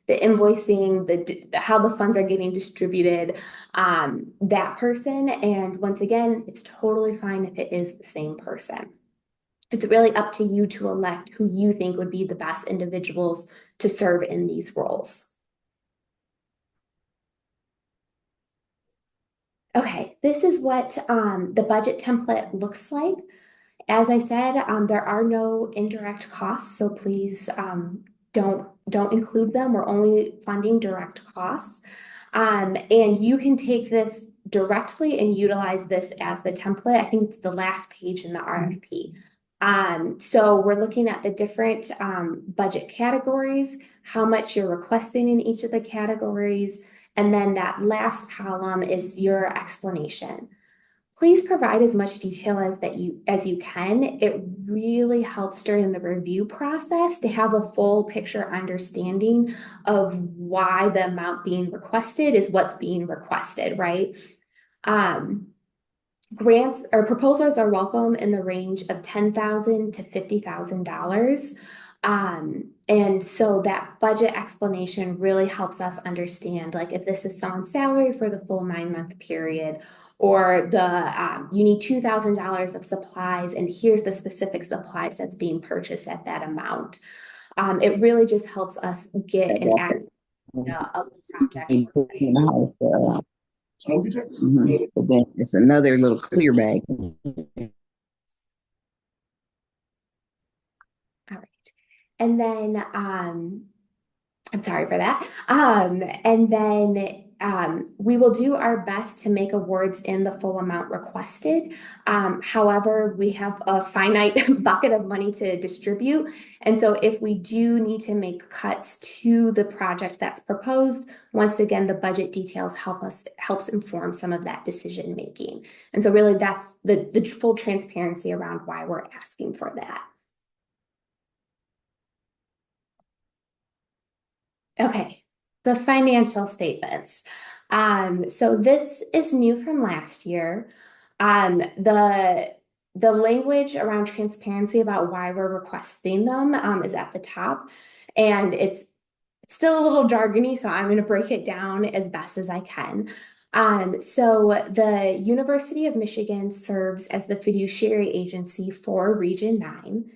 the invoicing, how the funds are getting distributed, that person. And once again, it's totally fine if it is the same person. It's really up to you to elect who you think would be the best individuals to serve in these roles. Okay, this is what the budget template looks like. As I said, there are no indirect costs, so please don't include them. We're only funding direct costs. And you can take this directly and utilize this as the template. I think it's the last page in the RFP. So we're looking at the different budget categories, how much you're requesting in each of the categories, and then that last column is your explanation. Please provide as much detail as you can. It really helps during the review process to have a full picture understanding of why the amount being requested is what's being requested, right? Grants or proposals are welcome in the range of $10,000 to $50,000. And so that budget explanation really helps us understand, like if this is someone's salary for the full 9-month period, or you need $2,000 of supplies, and here's the specific supplies that's being purchased at that amount. It really just helps us get an accurate idea of the project. But then it's another little clear bag. All right. And then I'm sorry for that. And then we will do our best to make awards in the full amount requested. However, we have a finite bucket of money to distribute. And so if we do need to make cuts to the project that's proposed, once again, the budget details helps inform some of that decision making. And so really that's the full transparency around why we're asking for that. Okay, the financial statements. So this is new from last year. The language around transparency about why we're requesting them is at the top, and it's still a little jargony, so I'm going to break it down as best as I can. So the University of Michigan serves as the fiduciary agency for Region 9.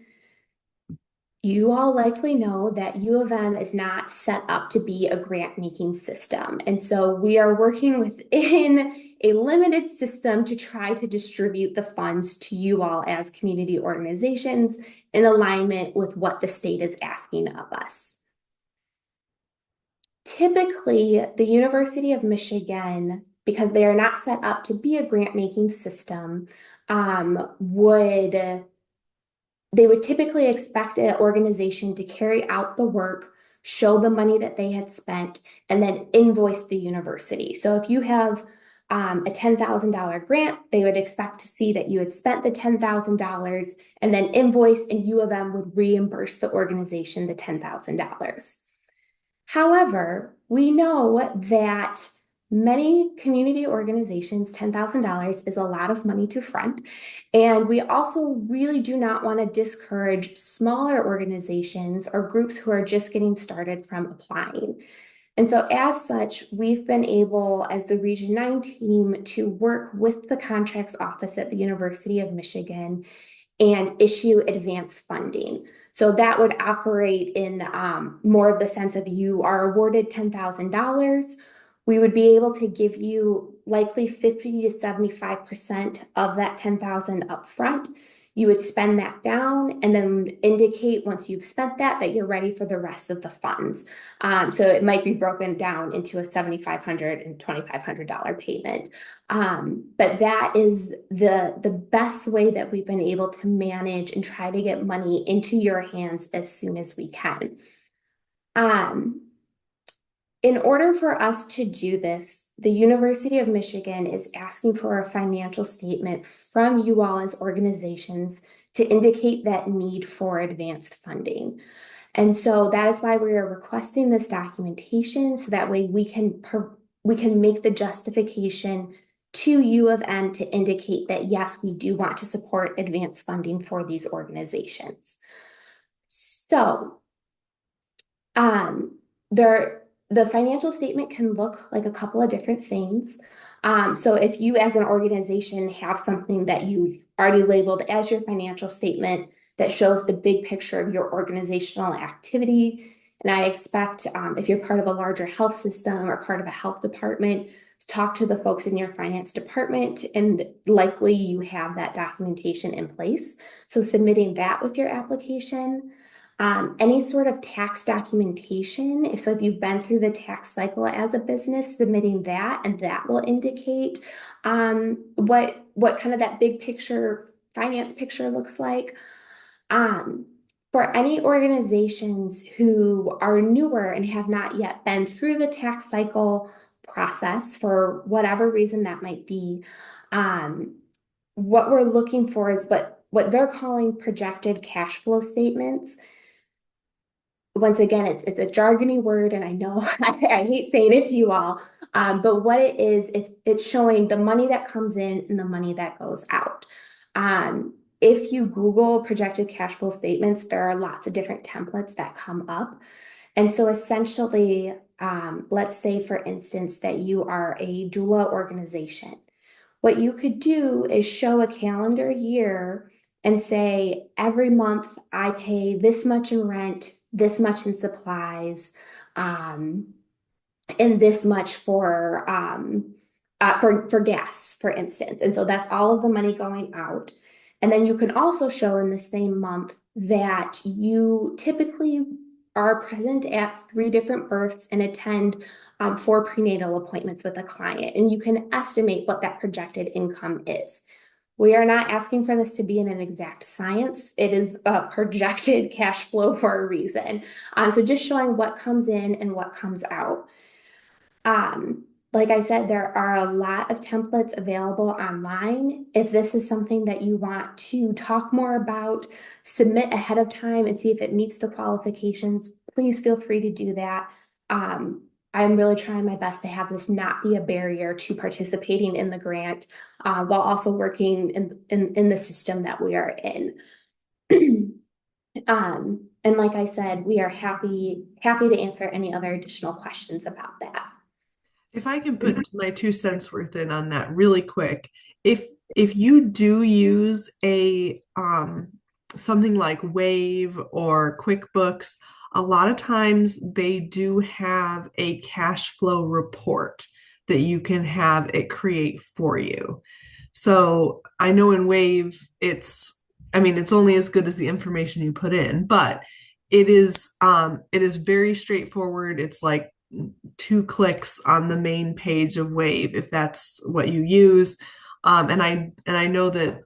You all likely know that U of M is not set up to be a grant making system. And so we are working within a limited system to try to distribute the funds to you all as community organizations in alignment with what the state is asking of us. Typically, the University of Michigan, because they are not set up to be a grant making system, they would typically expect an organization to carry out the work, show the money that they had spent, and then invoice the university. So if you have a $10,000 grant, they would expect to see that you had spent the $10,000 and then invoice, and U of M would reimburse the organization the $10,000. However, we know that many community organizations, $10,000 is a lot of money to front. And we also really do not want to discourage smaller organizations or groups who are just getting started from applying. And so as such, we've been able, as the Region 9 team, to work with the contracts office at the University of Michigan and issue advance funding. So that would operate in more of the sense of you are awarded $10,000. We would be able to give you likely 50 to 75% of that 10,000 upfront. You would spend that down and then indicate once you've spent that you're ready for the rest of the funds. So it might be broken down into a $7,500 and $2,500 payment. But that is the best way that we've been able to manage and try to get money into your hands as soon as we can. In order for us to do this, the University of Michigan is asking for a financial statement from you all as organizations to indicate that need for advanced funding. And so that is why we are requesting this documentation, so that way we can make the justification to U of M to indicate that yes, we do want to support advanced funding for these organizations. So the financial statement can look like a couple of different things. So if you as an organization have something that you've already labeled as your financial statement that shows the big picture of your organizational activity, and I expect if you're part of a larger health system or part of a health department, talk to the folks in your finance department, and likely you have that documentation in place. So submitting that with your application. Any sort of tax documentation, if you've been through the tax cycle as a business, submitting that, and that will indicate what kind of that big picture finance picture looks like. For any organizations who are newer and have not yet been through the tax cycle process for whatever reason that might be, what we're looking for is what they're calling projected cash flow statements. Once again, it's a jargony word, and I know I hate saying it to you all, but what it is, it's showing the money that comes in and the money that goes out. If you Google projected cash flow statements, there are lots of different templates that come up. And so essentially, let's say, for instance, that you are a doula organization. What you could do is show a calendar year and say, every month I pay this much in rent, this much in supplies, and this much for gas, for instance. And so that's all of the money going out. And then you can also show in the same month that you typically are present at 3 different births and attend 4 prenatal appointments with a client, and you can estimate what that projected income is. We are not asking for this to be in an exact science. It is a projected cash flow for a reason. So just showing what comes in and what comes out. Like I said, there are a lot of templates available online. If this is something that you want to talk more about, submit ahead of time and see if it meets the qualifications, please feel free to do that. I'm really trying my best to have this not be a barrier to participating in the grant, while also working in the system that we are in. And like I said, we are happy to answer any other additional questions about that. If I can put my 2 cents worth in on that really quick, if you do use a something like Wave or QuickBooks, a lot of times they do have a cash flow report that you can have it create for you. So I know in Wave, I mean, it's only as good as the information you put in, but it is very straightforward. It's like 2 clicks on the main page of Wave if that's what you use. And I know that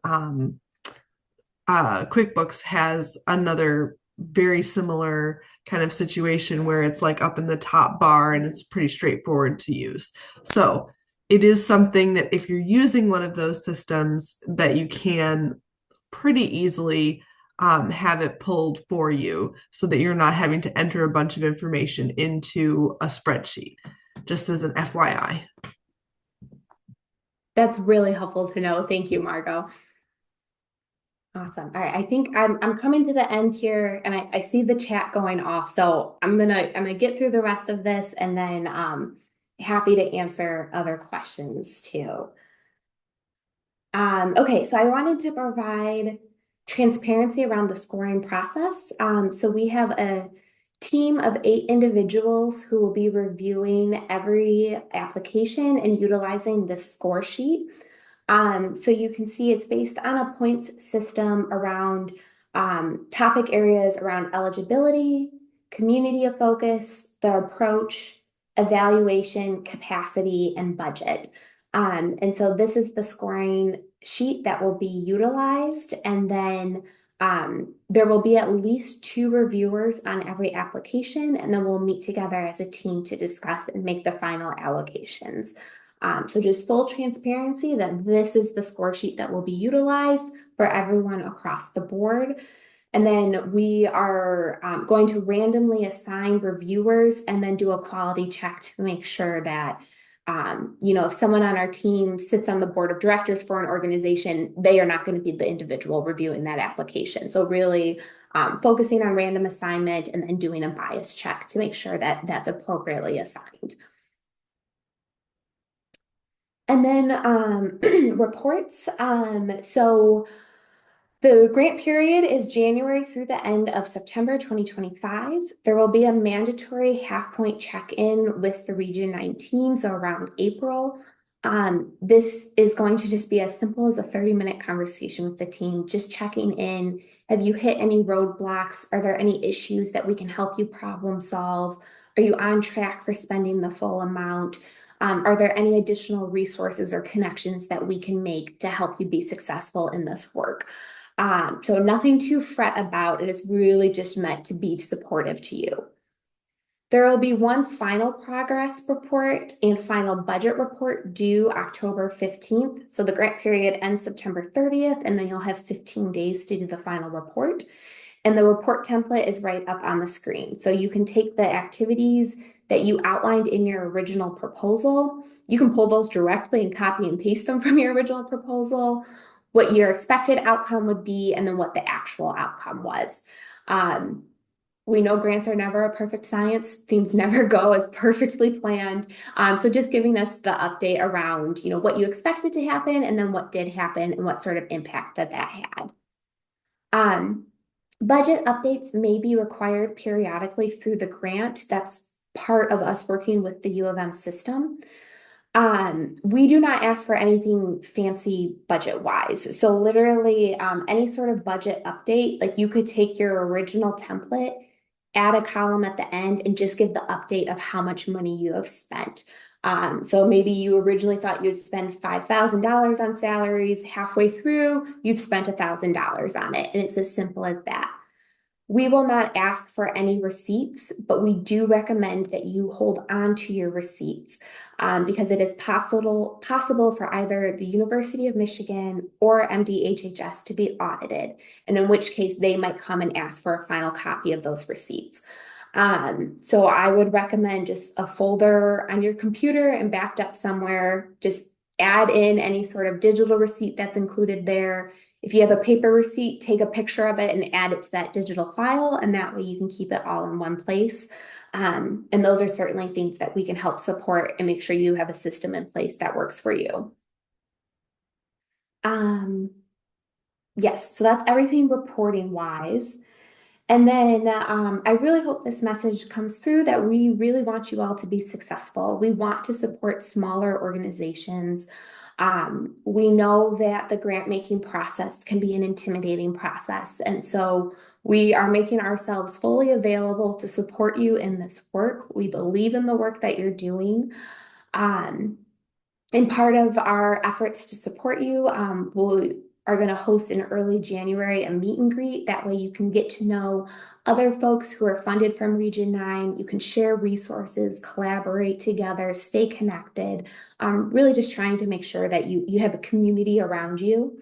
QuickBooks has another very similar kind of situation where it's like up in the top bar and it's pretty straightforward to use. So it is something that if you're using one of those systems that you can pretty easily have it pulled for you so that you're not having to enter a bunch of information into a spreadsheet, just as an FYI. That's really helpful to know. Thank you, Margaux. Awesome. All right. I think I'm coming to the end here, and I see the chat going off. So I'm gonna get through the rest of this, and then happy to answer other questions too. Okay, so I wanted to provide transparency around the scoring process. So we have a team of 8 individuals who will be reviewing every application and utilizing this score sheet. So you can see it's based on a points system around topic areas around eligibility, community of focus, the approach, evaluation, capacity, and budget. And so this is the scoring sheet that will be utilized, and then there will be at least 2 reviewers on every application, and then we'll meet together as a team to discuss and make the final allocations. So just full transparency that this is the score sheet that will be utilized for everyone across the board. And then we are going to randomly assign reviewers and then do a quality check to make sure that, if someone on our team sits on the board of directors for an organization, they are not going to be the individual reviewing that application. So really focusing on random assignment and then doing a bias check to make sure that that's appropriately assigned. And then reports. So the grant period is January through the end of September 2025. There will be a mandatory half-point check-in with the Region 9 team, so around April. This is going to just be as simple as a 30-minute conversation with the team, just checking in. Have you hit any roadblocks? Are there any issues that we can help you problem solve? Are you on track for spending the full amount? Are there any additional resources or connections that we can make to help you be successful in this work? So nothing to fret about. It is really just meant to be supportive to you. There will be one final progress report and final budget report due October 15th. So the grant period ends September 30th, and then you'll have 15 days to do the final report. And the report template is right up on the screen. So you can take the activities that you outlined in your original proposal. You can pull those directly and copy and paste them from your original proposal, what your expected outcome would be, and then what the actual outcome was. We know grants are never a perfect science. Things never go as perfectly planned. So just giving us the update around, what you expected to happen and then what did happen and what sort of impact that had. Budget updates may be required periodically through the grant. That's part of us working with the U of M system. We do not ask for anything fancy budget wise. So literally, any sort of budget update, like you could take your original template, add a column at the end, and just give the update of how much money you have spent. So maybe you originally thought you'd spend $5,000 on salaries. Halfway through, you've spent $1,000 on it, and it's as simple as that. We will not ask for any receipts, but we do recommend that you hold on to your receipts because it is possible for either the University of Michigan or MDHHS to be audited, and in which case they might come and ask for a final copy of those receipts. So I would recommend just a folder on your computer and backed up somewhere. Just add in any sort of digital receipt that's included there. If you have a paper receipt, take a picture of it and add it to that digital file, and that way you can keep it all in one place. And those are certainly things that we can help support and make sure you have a system in place that works for you. Yes, so that's everything reporting wise. And then I really hope this message comes through that we really want you all to be successful. We want to support smaller organizations. We know that the grant making process can be an intimidating process. And so we are making ourselves fully available to support you in this work. We believe in the work that you're doing. And part of our efforts to support you, we are going to host in early January a meet and greet. That way you can get to know other folks who are funded from Region 9. You can share resources, collaborate together, stay connected. Really just trying to make sure that you have a community around you.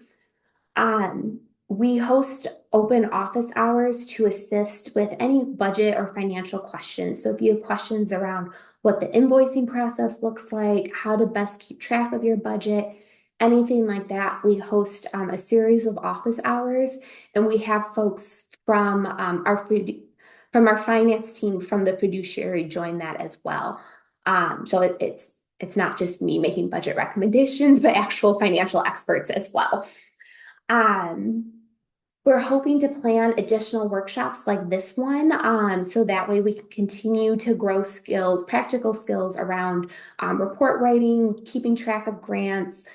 We host open office hours to assist with any budget or financial questions. So if you have questions around what the invoicing process looks like, how to best keep track of your budget, anything like that, we host a series of office hours, and we have folks from our finance team from the fiduciary join that as well. So it's not just me making budget recommendations, but actual financial experts as well. We're hoping to plan additional workshops like this one, so that way we can continue to grow skills, practical skills around report writing, keeping track of grants,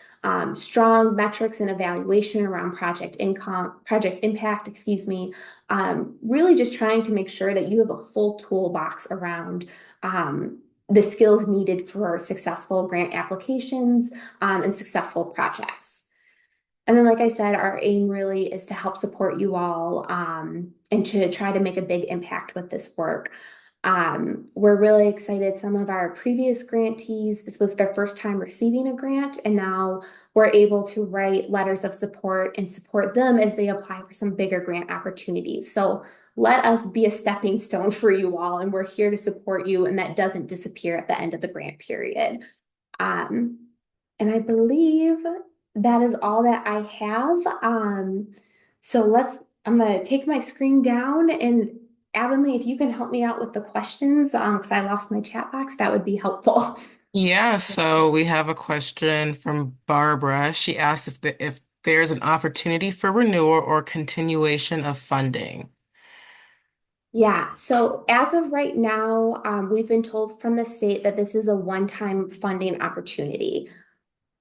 strong metrics and evaluation around project impact, really just trying to make sure that you have a full toolbox around the skills needed for successful grant applications and successful projects. And then, like I said, our aim really is to help support you all and to try to make a big impact with this work. We're really excited. Some of our previous grantees, this was their first time receiving a grant, and now we're able to write letters of support and support them as they apply for some bigger grant opportunities. So let us be a stepping stone for you all, and we're here to support you, and that doesn't disappear at the end of the grant period. And I believe that is all that I have. So I'm gonna take my screen down, and Avonlea, if you can help me out with the questions, because I lost my chat box, that would be helpful. Yeah, so we have a question from Barbara. She asked if there's an opportunity for renewal or continuation of funding. Yeah, so as of right now, we've been told from the state that this is a one-time funding opportunity.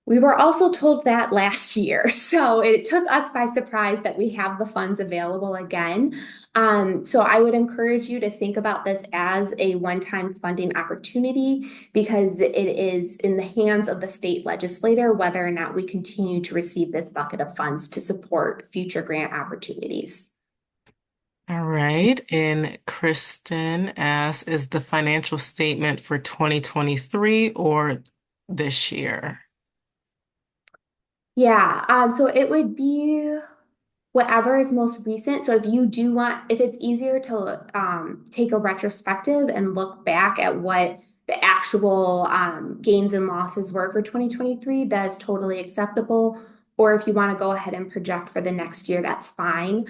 We were also told that last year, so it took us by surprise that we have the funds available again. So I would encourage you to think about this as a one-time funding opportunity because it is in the hands of the state legislator whether or not we continue to receive this bucket of funds to support future grant opportunities. All right. And Kristen asks, is the financial statement for 2023 or this year? Yeah, so it would be whatever is most recent. So if it's easier to take a retrospective and look back at what the actual gains and losses were for 2023, that is totally acceptable. Or if you want to go ahead and project for the next year, that's fine.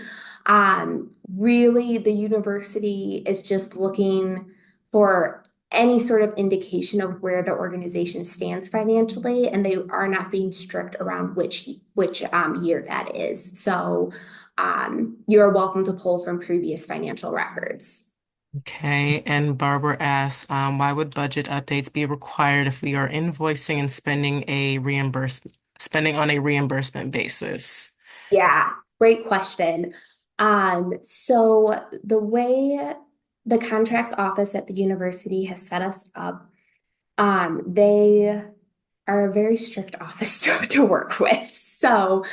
Really, the university is just looking for any sort of indication of where the organization stands financially, and they are not being strict around which year that is. So you're welcome to pull from previous financial records. Okay, and Barbara asks, why would budget updates be required if we are invoicing and spending on a reimbursement basis? Yeah, great question. So the way the contracts office at the university has set us up, they are a very strict office to work with. So,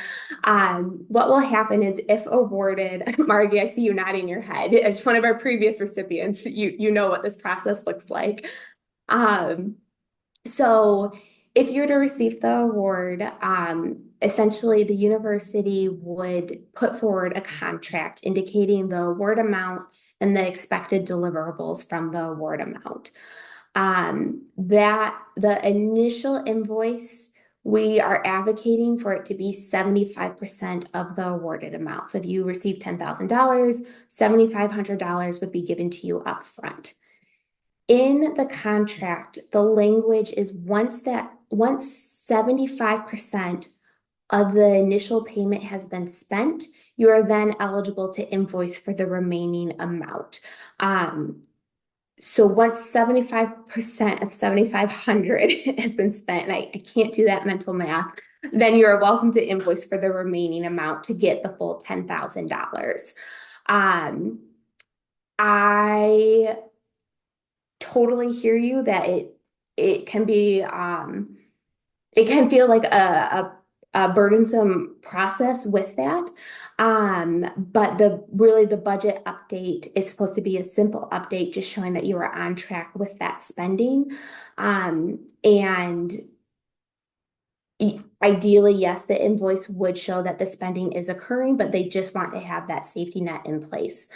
what will happen is if awarded, Margie, I see you nodding your head. As one of our previous recipients, you know what this process looks like. Um, so if you're to receive the award, essentially the university would put forward a contract indicating the award amount and the expected deliverables from the award amount. That the initial invoice, we are advocating for it to be 75% of the awarded amount. So if you receive $10,000, $7,500 would be given to you up front. In the contract, the language is once 75% of the initial payment has been spent, you are then eligible to invoice for the remaining amount. So once 75% of 7,500 has been spent, and I can't do that mental math, then you are welcome to invoice for the remaining amount to get the full $10,000. I totally hear you that it can be it can feel like a burdensome process with that. But the budget update is supposed to be a simple update, just showing that you are on track with that spending. And ideally, yes, the invoice would show that the spending is occurring, but they just want to have that safety net in place.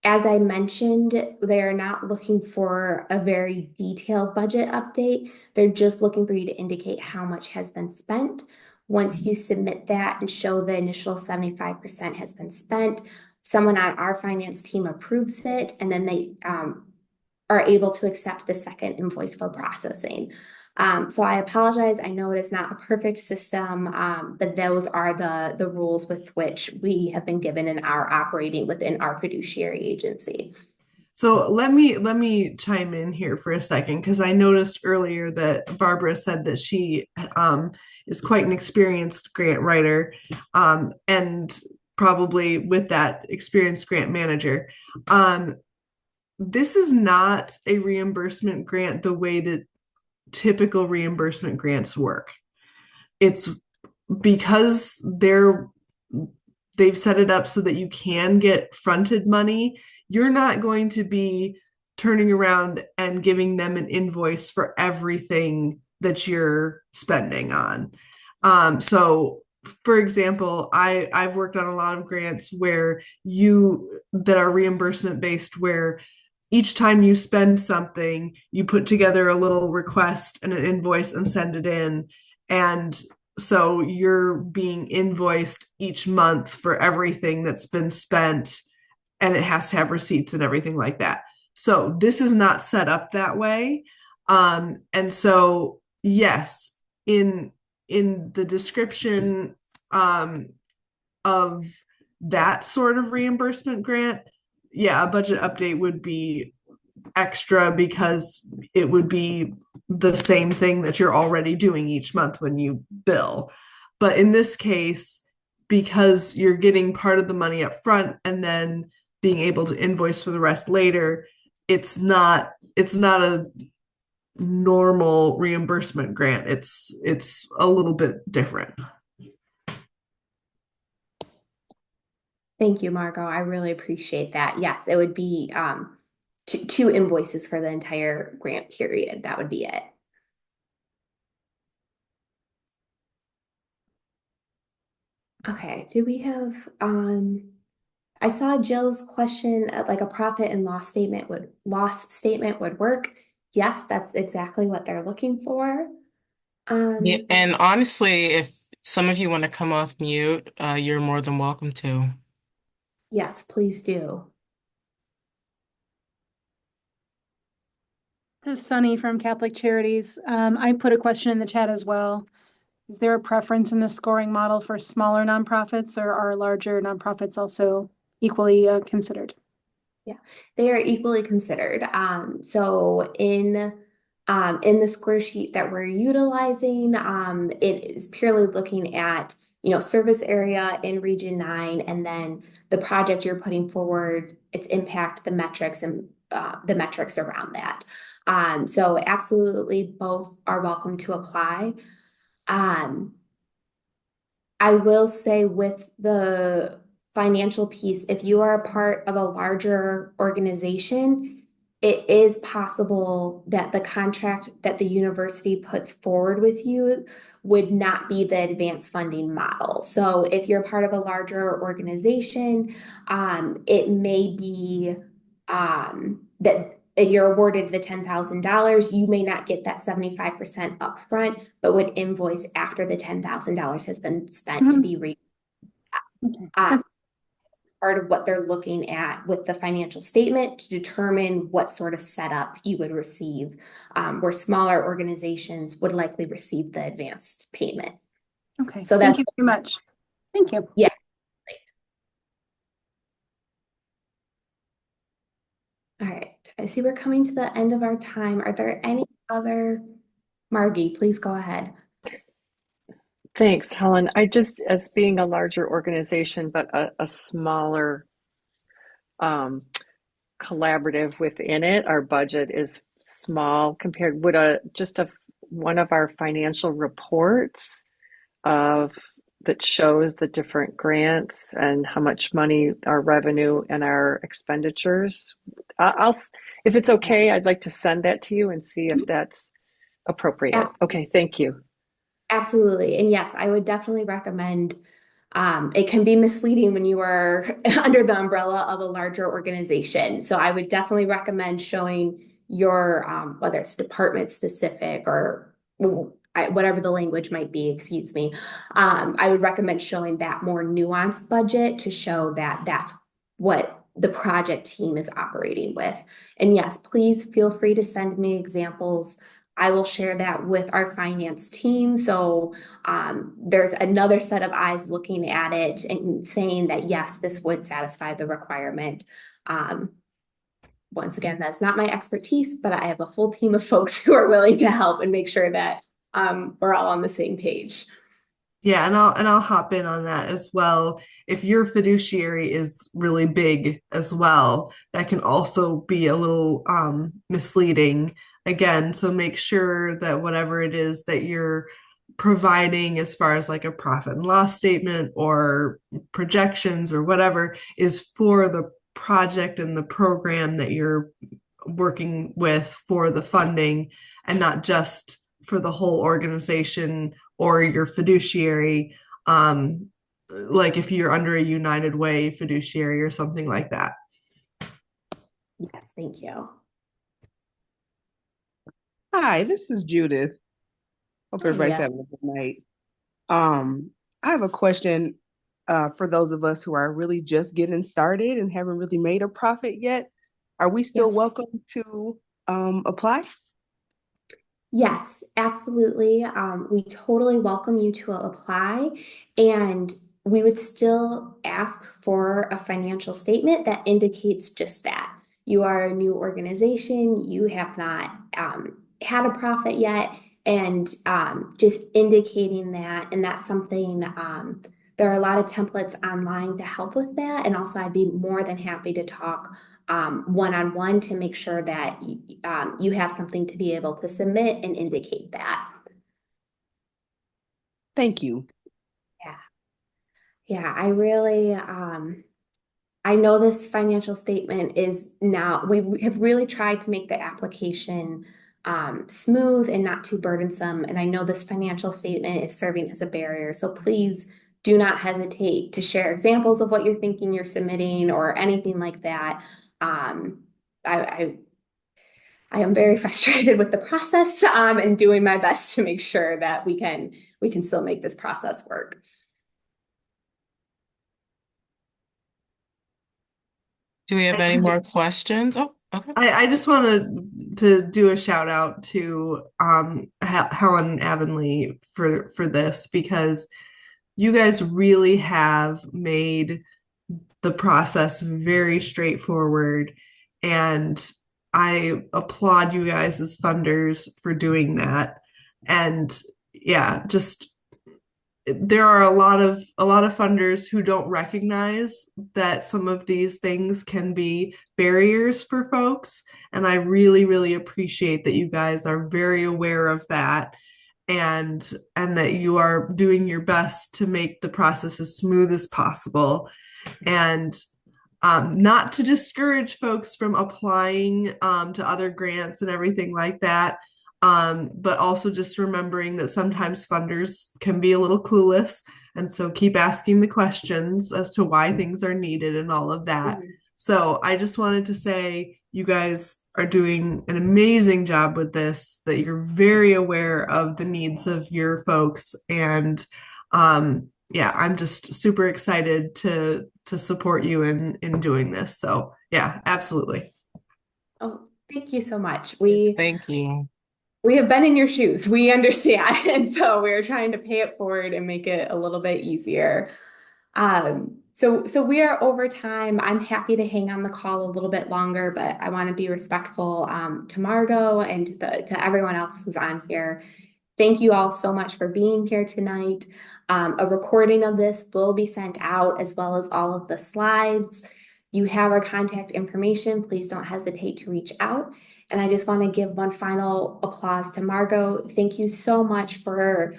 As I mentioned, they're not looking for a very detailed budget update. They're just looking for you to indicate how much has been spent. Once you submit that and show the initial 75% has been spent, someone on our finance team approves it, and then they are able to accept the second invoice for processing. So I apologize. I know it is not a perfect system, but those are the rules with which we have been given and are operating within our fiduciary agency. So let me chime in here for a second because I noticed earlier that Barbara said that she is quite an experienced grant writer, and probably with that experienced grant manager. This is not a reimbursement grant the way that typical reimbursement grants work. It's because they've set it up so that you can get fronted money. You're not going to be turning around and giving them an invoice for everything that you're spending on. So for example, I've worked on a lot of grants where that are reimbursement based, where each time you spend something, you put together a little request and an invoice and send it in. And so you're being invoiced each month for everything that's been spent, and it has to have receipts and everything like that. So this is not set up that way. And so yes, in the description of that sort of reimbursement grant, yeah, a budget update would be extra because it would be the same thing that you're already doing each month when you bill. But in this case, because you're getting part of the money up front and then being able to invoice for the rest later, it's not a normal reimbursement grant. It's a little bit different. Thank you, Margaux. I really appreciate that. Yes, it would be two invoices for the entire grant period. That would be it. Okay, do we have I saw Jill's question, like a profit and loss statement would work. Yes, that's exactly what they're looking for. Yeah, Um, and honestly, if some of you want to come off mute, you're more than welcome to. yes, please do. This is Sunny from Catholic Charities. I put a question in the chat as well. Is there a preference in the scoring model for smaller nonprofits, or are larger nonprofits also equally considered? Yeah, they are equally considered. So in the square sheet that we're utilizing, it is purely looking at, service area in Region 9, and then the project you're putting forward, its impact, the metrics, and the metrics around that. So absolutely both are welcome to apply. Um, I will say with the financial piece, if you are a part of a larger organization, it is possible that the contract that the university puts forward with you would not be the advanced funding model. So if you're part of a larger organization, it may be that you're awarded the $10,000, you may not get that 75% upfront, but would invoice after the $10,000 has been spent to be Okay. part of what they're looking at with the financial statement to determine what sort of setup you would receive, where smaller organizations would likely receive the advanced payment. Okay. So Thank that's, you very much. Thank you. yeah. All right. I see we're coming to the end of our time. Are there any other, Margie, please go ahead. Thanks, Helen. I just, as being a larger organization, but a smaller collaborative within it, our budget is small compared, would one of our financial reports of that shows the different grants and how much money, our revenue and our expenditures. If it's okay, I'd like to send that to you and see if that's appropriate. Absolutely. Okay, thank you. Absolutely. And yes, I would definitely recommend, it can be misleading when you are under the umbrella of a larger organization. So I would definitely recommend showing your, whether it's department specific or whatever the language might be, excuse me. I would recommend showing that more nuanced budget to show that that's what the project team is operating with. And yes, please feel free to send me examples. I will share that with our finance team. So there's another set of eyes looking at it and saying that, yes, this would satisfy the requirement. Once again, that's not my expertise, but I have a full team of folks who are willing to help and make sure that we're all on the same page. Yeah, and I'll hop in on that as well. If your fiduciary is really big as well, that can also be a little misleading again. So make sure that whatever it is that you're providing as far as like a profit and loss statement or projections or whatever is for the project and the program that you're working with for the funding and not just for the whole organization or your fiduciary, like if you're under a United Way fiduciary or something like that. Yes, thank you. Hi, this is Judith. Hope everybody's having a good night. I have a question for those of us who are really just getting started and haven't really made a profit yet. Are we still welcome to apply? Yes, absolutely. We totally welcome you to apply, and we would still ask for a financial statement that indicates just that. You are a new organization, you have not had a profit yet, and just indicating that, and that's something, there are a lot of templates online to help with that, and also I'd be more than happy to talk one-on-one to make sure that you have something to be able to submit and indicate that. Thank you. Yeah. Yeah, I really, I know this financial statement is now, we have really tried to make the application smooth and not too burdensome. And I know this financial statement is serving as a barrier. So please do not hesitate to share examples of what you're thinking you're submitting or anything like that. I am very frustrated with the process and doing my best to make sure that we can still make this process work. Do we have any more questions? Oh, okay. I just wanted to do a shout out to Helen Avonlea for this because you guys really have made the process very straightforward. And I applaud you guys as funders for doing that. And yeah, just there are a lot of funders who don't recognize that some of these things can be barriers for folks, and I really really appreciate that you guys are very aware of that, and that you are doing your best to make the process as smooth as possible, and not to discourage folks from applying to other grants and everything like that. But also just remembering that sometimes funders can be a little clueless. And so keep asking the questions as to why things are needed and all of that. Mhm. So I just wanted to say you guys are doing an amazing job with this, that you're very aware of the needs of your folks. And yeah, I'm just super excited to support you in doing this. So yeah, absolutely. Oh, thank you so much. Yes, thank you. We have been in your shoes. We understand. And so we're trying to pay it forward and make it a little bit easier. So we are over time. I'm happy to hang on the call a little bit longer, but I want to be respectful to Margaux and to everyone else who's on here. Thank you all so much for being here tonight. A recording of this will be sent out as well as all of the slides. You have our contact information. Please don't hesitate to reach out. And I just want to give one final applause to Margaux. Thank you so much for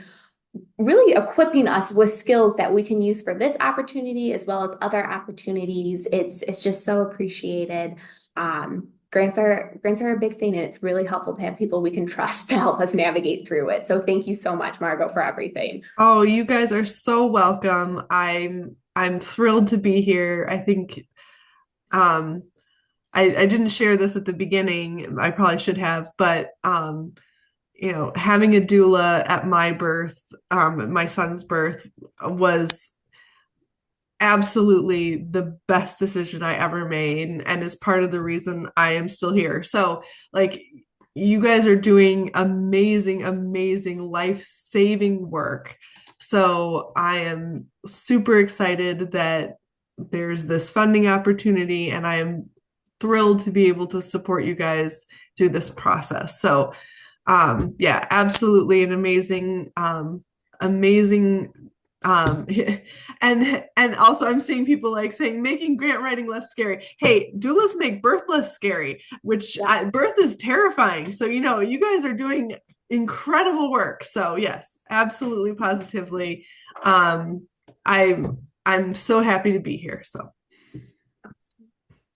really equipping us with skills that we can use for this opportunity as well as other opportunities. It's just so appreciated. Grants are a big thing, and it's really helpful to have people we can trust to help us navigate through it. So thank you so much, Margaux, for everything. Oh, you guys are so welcome. I'm thrilled to be here. I think um I didn't share this at the beginning. I probably should have, but having a doula at my birth, my son's birth, was absolutely the best decision I ever made, and is part of the reason I am still here. So, like, you guys are doing amazing, amazing life-saving work. So, I am super excited that there's this funding opportunity, and I am thrilled to be able to support you guys through this process. So, yeah, absolutely an amazing um and also I'm seeing people like saying making grant writing less scary. Hey, doulas make birth less scary, which birth is terrifying. So you guys are doing incredible work. So yes, absolutely, positively. I'm so happy to be here. So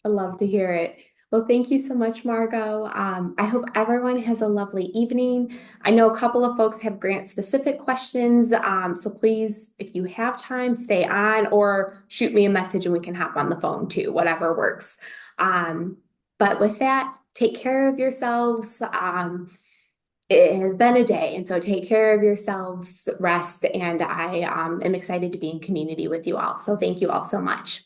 I love to hear it. Well, thank you so much, Margaux. I hope everyone has a lovely evening. I know a couple of folks have grant-specific questions, so please, if you have time, stay on or shoot me a message and we can hop on the phone too, whatever works. But with that, take care of yourselves. It has been a day, and so take care of yourselves, rest, and I am excited to be in community with you all. So thank you all so much.